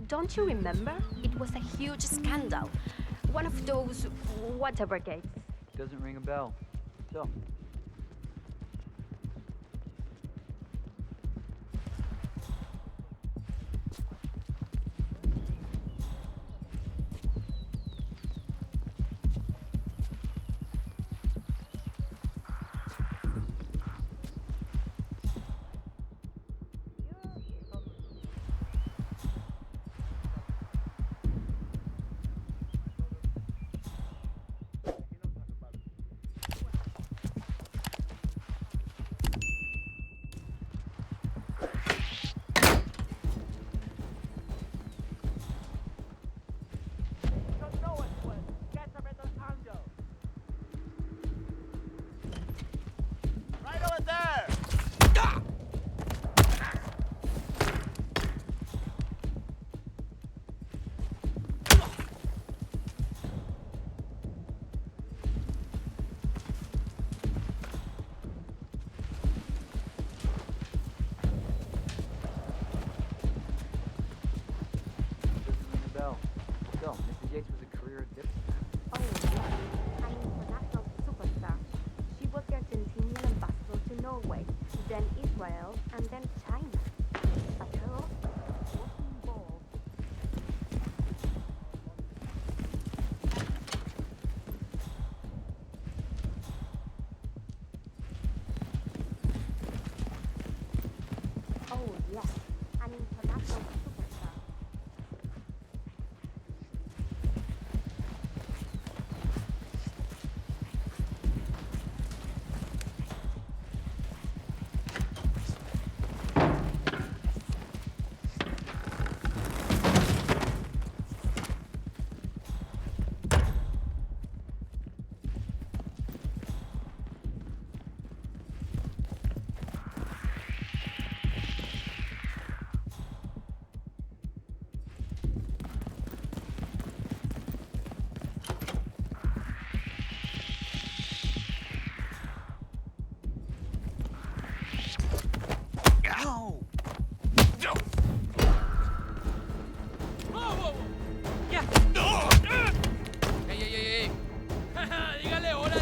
Don't you remember? It was a huge scandal. One of those Watergates. Doesn't ring a bell. So, Right over there! doesn't ring a bell. Still, Mrs. Yates was a career diplomat. Oh, yes. An international superstar. She was the Argentinian ambassador to Norway, then Israel, and then China. But her office was involved. Oh, yes. An international superstar. Dígale hola.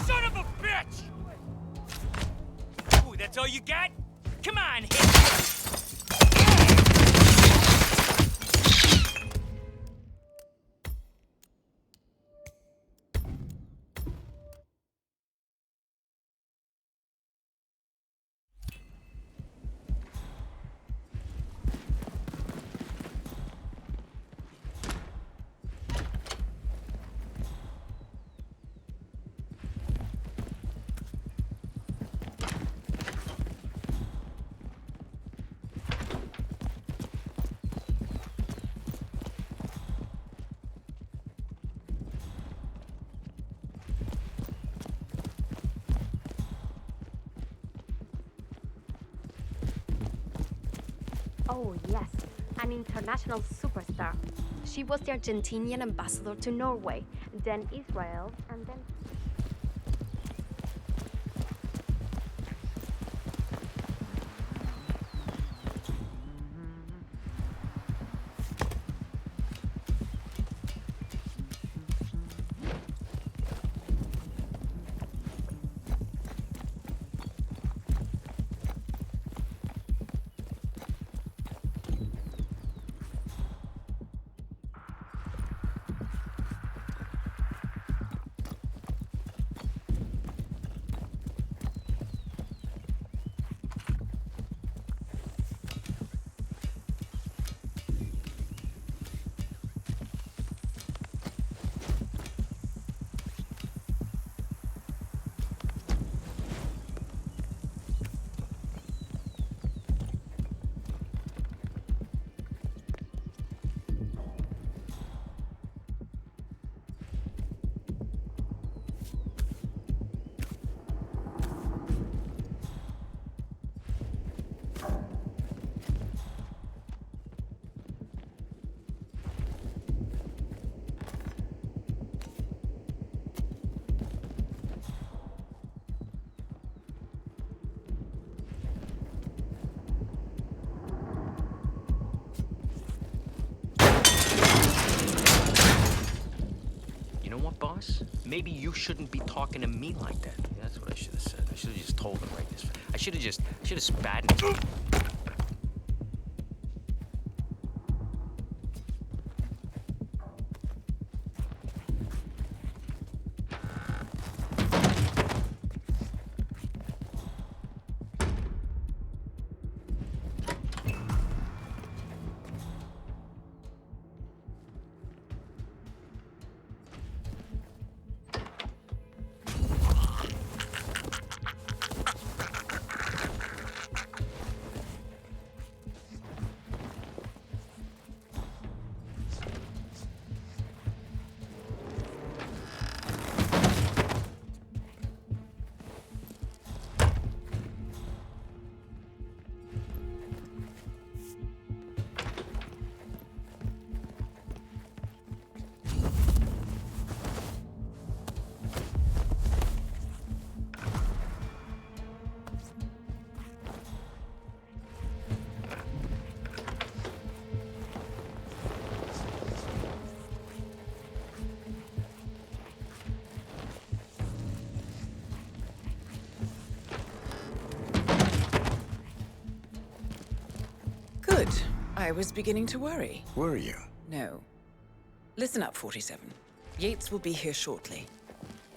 Son of a bitch! Ooh, that's all you got? Come on, hit me! yes, an international superstar. She was the Argentinian ambassador to Norway, then Israel, and then... Boss? Maybe you shouldn't be talking to me like that. Yeah, that's what I should have said. I should have just told him right this. I should have spat in him. Good. I was beginning to worry. Were you? No. Listen up, 47. Yates will be here shortly.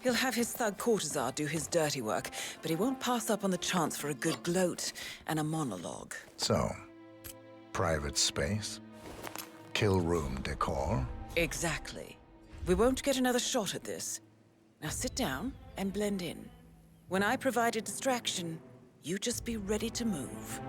He'll have his thug Cortazar do his dirty work, but he won't pass up on the chance for a good gloat and a monologue. So, private space? Kill room decor? Exactly. We won't get another shot at this. Now sit down and blend in. When I provide a distraction, you just be ready to move.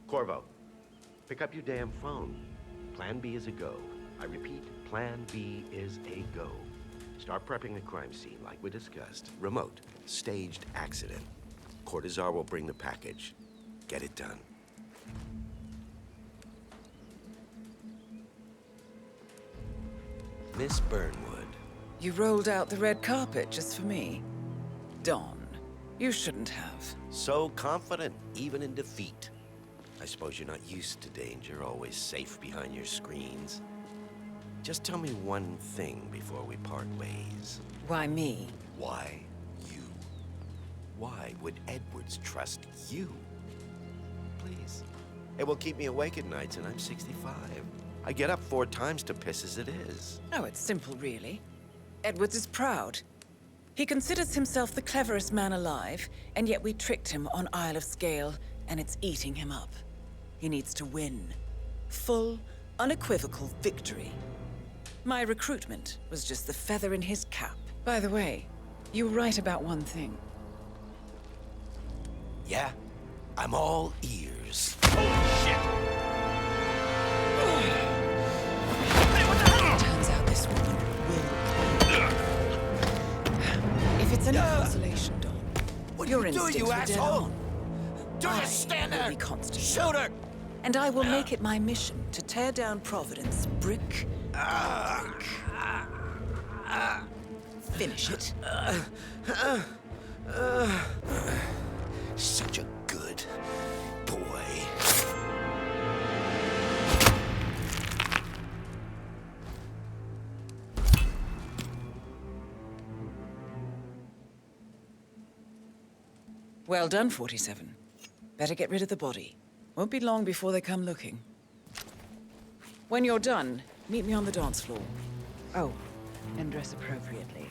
Corvo, pick up your damn phone. Plan B is a go. I repeat, Plan B is a go. Start prepping the crime scene like we discussed. Remote, staged accident. Cortazar will bring the package. Get it done. Miss Burnwood. You rolled out the red carpet just for me. Don, you shouldn't have. So confident, even in defeat. I suppose you're not used to danger, always safe behind your screens. Just tell me one thing before we part ways. Why me? Why you? Why would Edwards trust you? Please. It will keep me awake at nights, and I'm 65. I get up 4 times to piss as it is. Oh, it's simple, really. Edwards is proud. He considers himself the cleverest man alive, and yet we tricked him on Isle of Scale, and it's eating him up. He needs to win. Full, unequivocal victory. My recruitment was just the feather in his cap. By the way, you were right about one thing. Yeah? I'm all ears. Turns out this woman will. If it's any consolation, Don, What are your you doing, instincts you were dead asshole? on. Just stand there. Be constant. Shoot her! And I will make it my mission to tear down Providence brick by brick. Finish it. Such a good boy. Well done, 47. Better get rid of the body. Won't be long before they come looking. When you're done, meet me on the dance floor. Oh, and dress appropriately.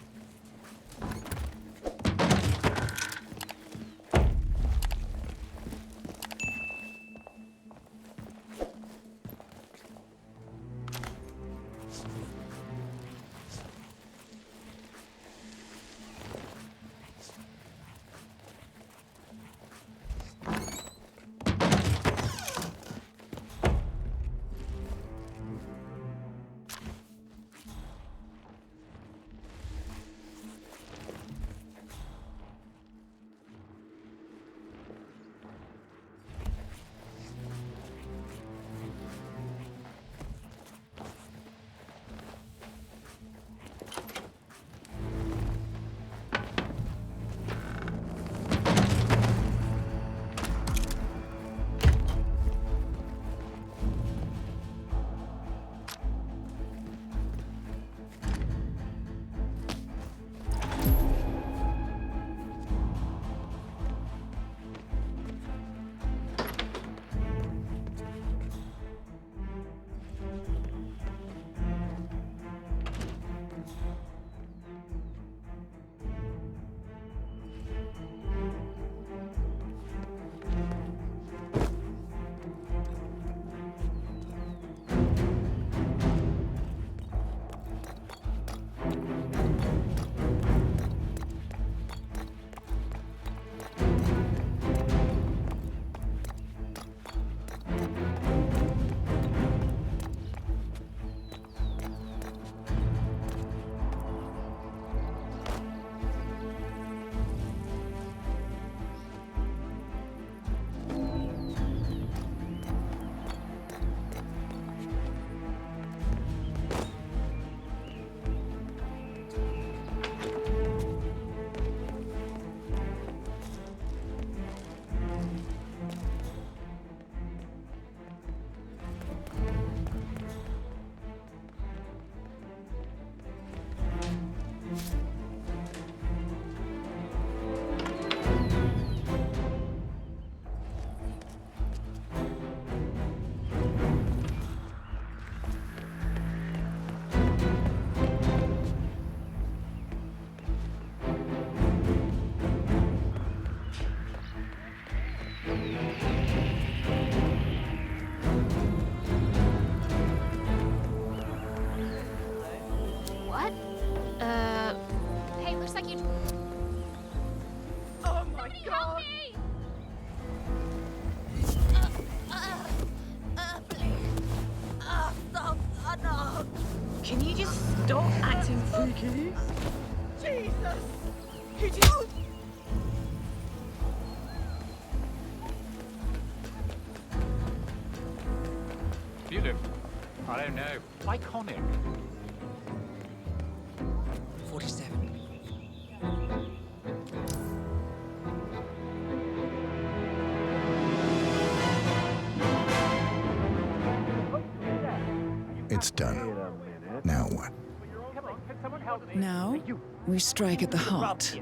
Can you just stop acting freaky? Jesus! Could you... Beautiful. I don't know. Iconic. 47. It's done. Now what? Now, we strike at the heart.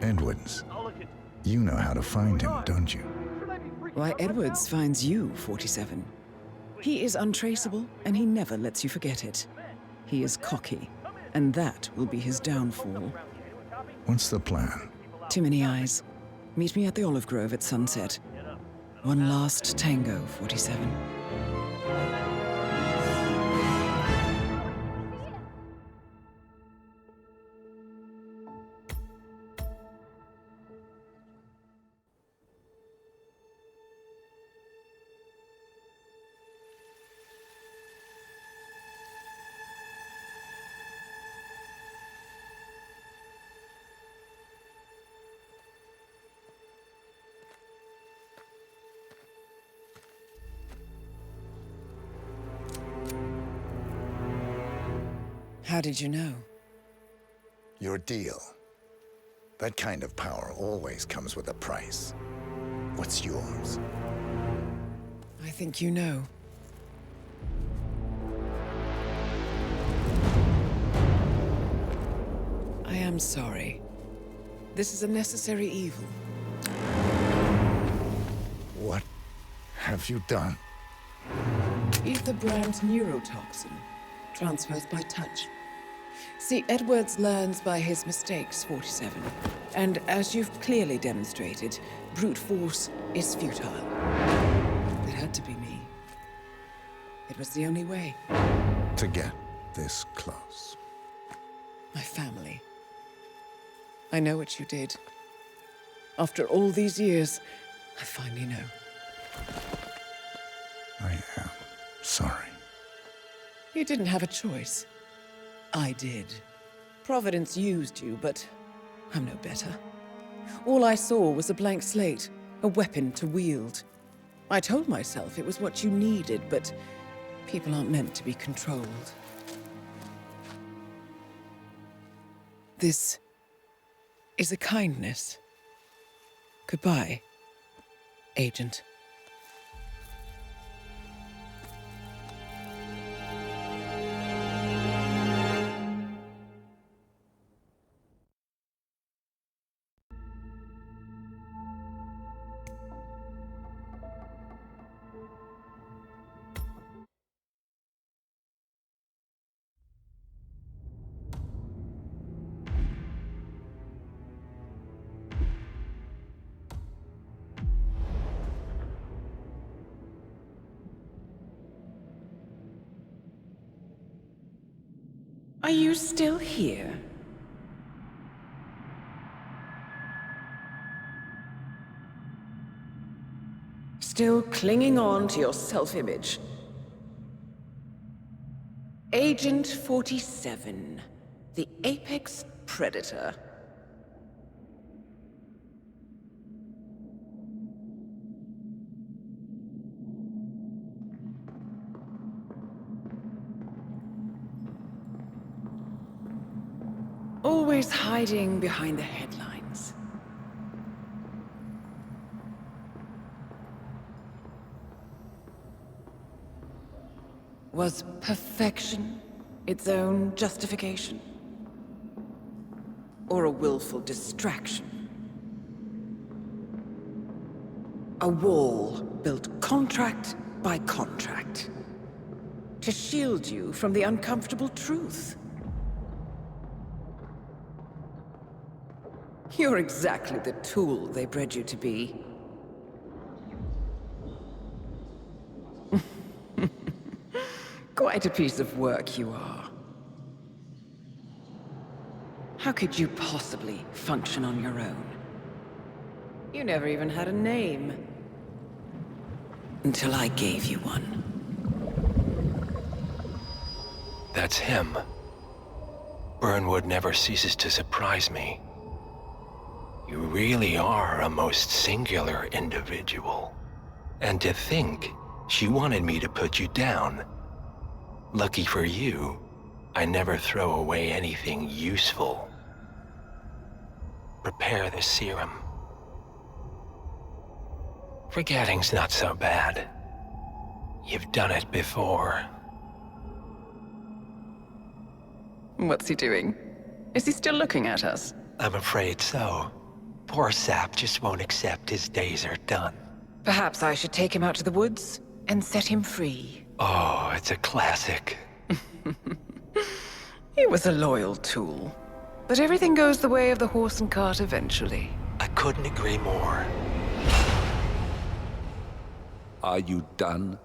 Edwards. You know how to find him, don't you? Why, Edwards finds you, 47. He is untraceable, and he never lets you forget it. He is cocky, and that will be his downfall. What's the plan? Too many eyes. Meet me at the olive grove at sunset. One last tango, 47. How did you know? Your deal. That kind of power always comes with a price. What's yours? I think you know. I am sorry. This is a necessary evil. What have you done? Ether brand neurotoxin transfers by touch. See, Edwards learns by his mistakes, 47. And as you've clearly demonstrated, brute force is futile. It had to be me. It was the only way. To get this close. My family. I know what you did. After all these years, I finally know. I am sorry. You didn't have a choice. I did. Providence used you, but I'm no better. All I saw was a blank slate, a weapon to wield. I told myself it was what you needed, but people aren't meant to be controlled. This is a kindness. Goodbye, Agent. Are you still here? Still clinging on to your self-image? Agent 47, the apex predator. Always hiding behind the headlines. Was perfection its own justification? Or a willful distraction? A wall built contract by contract to shield you from the uncomfortable truth. You're exactly the tool they bred you to be. Quite a piece of work you are. How could you possibly function on your own? You never even had a name. Until I gave you one. That's him. Burnwood never ceases to surprise me. You really are a most singular individual. And to think she wanted me to put you down. Lucky for you, I never throw away anything useful. Prepare the serum. Forgetting's not so bad. You've done it before. What's he doing? Is he still looking at us? I'm afraid so. Poor sap just won't accept his days are done. Perhaps I should take him out to the woods and set him free. Oh, it's a classic. He was a loyal tool. But everything goes the way of the horse and cart eventually. I couldn't agree more. Are you done?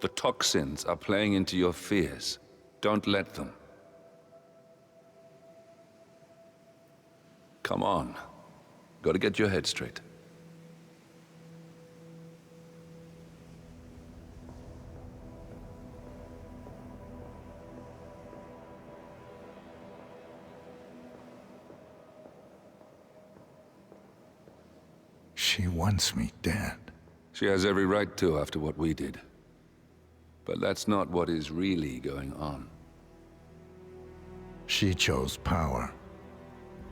The toxins are playing into your fears. Don't let them. Come on. Gotta get your head straight. She wants me dead. She has every right to after what we did. But that's not what is really going on. She chose power.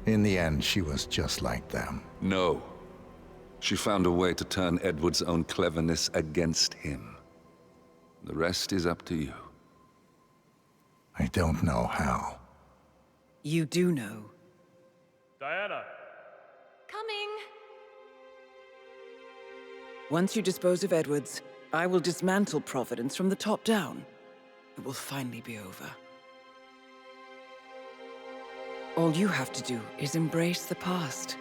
In the end, she was just like them. No. She found a way to turn Edward's own cleverness against him. The rest is up to you. I don't know how. You do know. Diana! Coming! Once you dispose of Edwards, I will dismantle Providence from the top down. It will finally be over. All you have to do is embrace the past.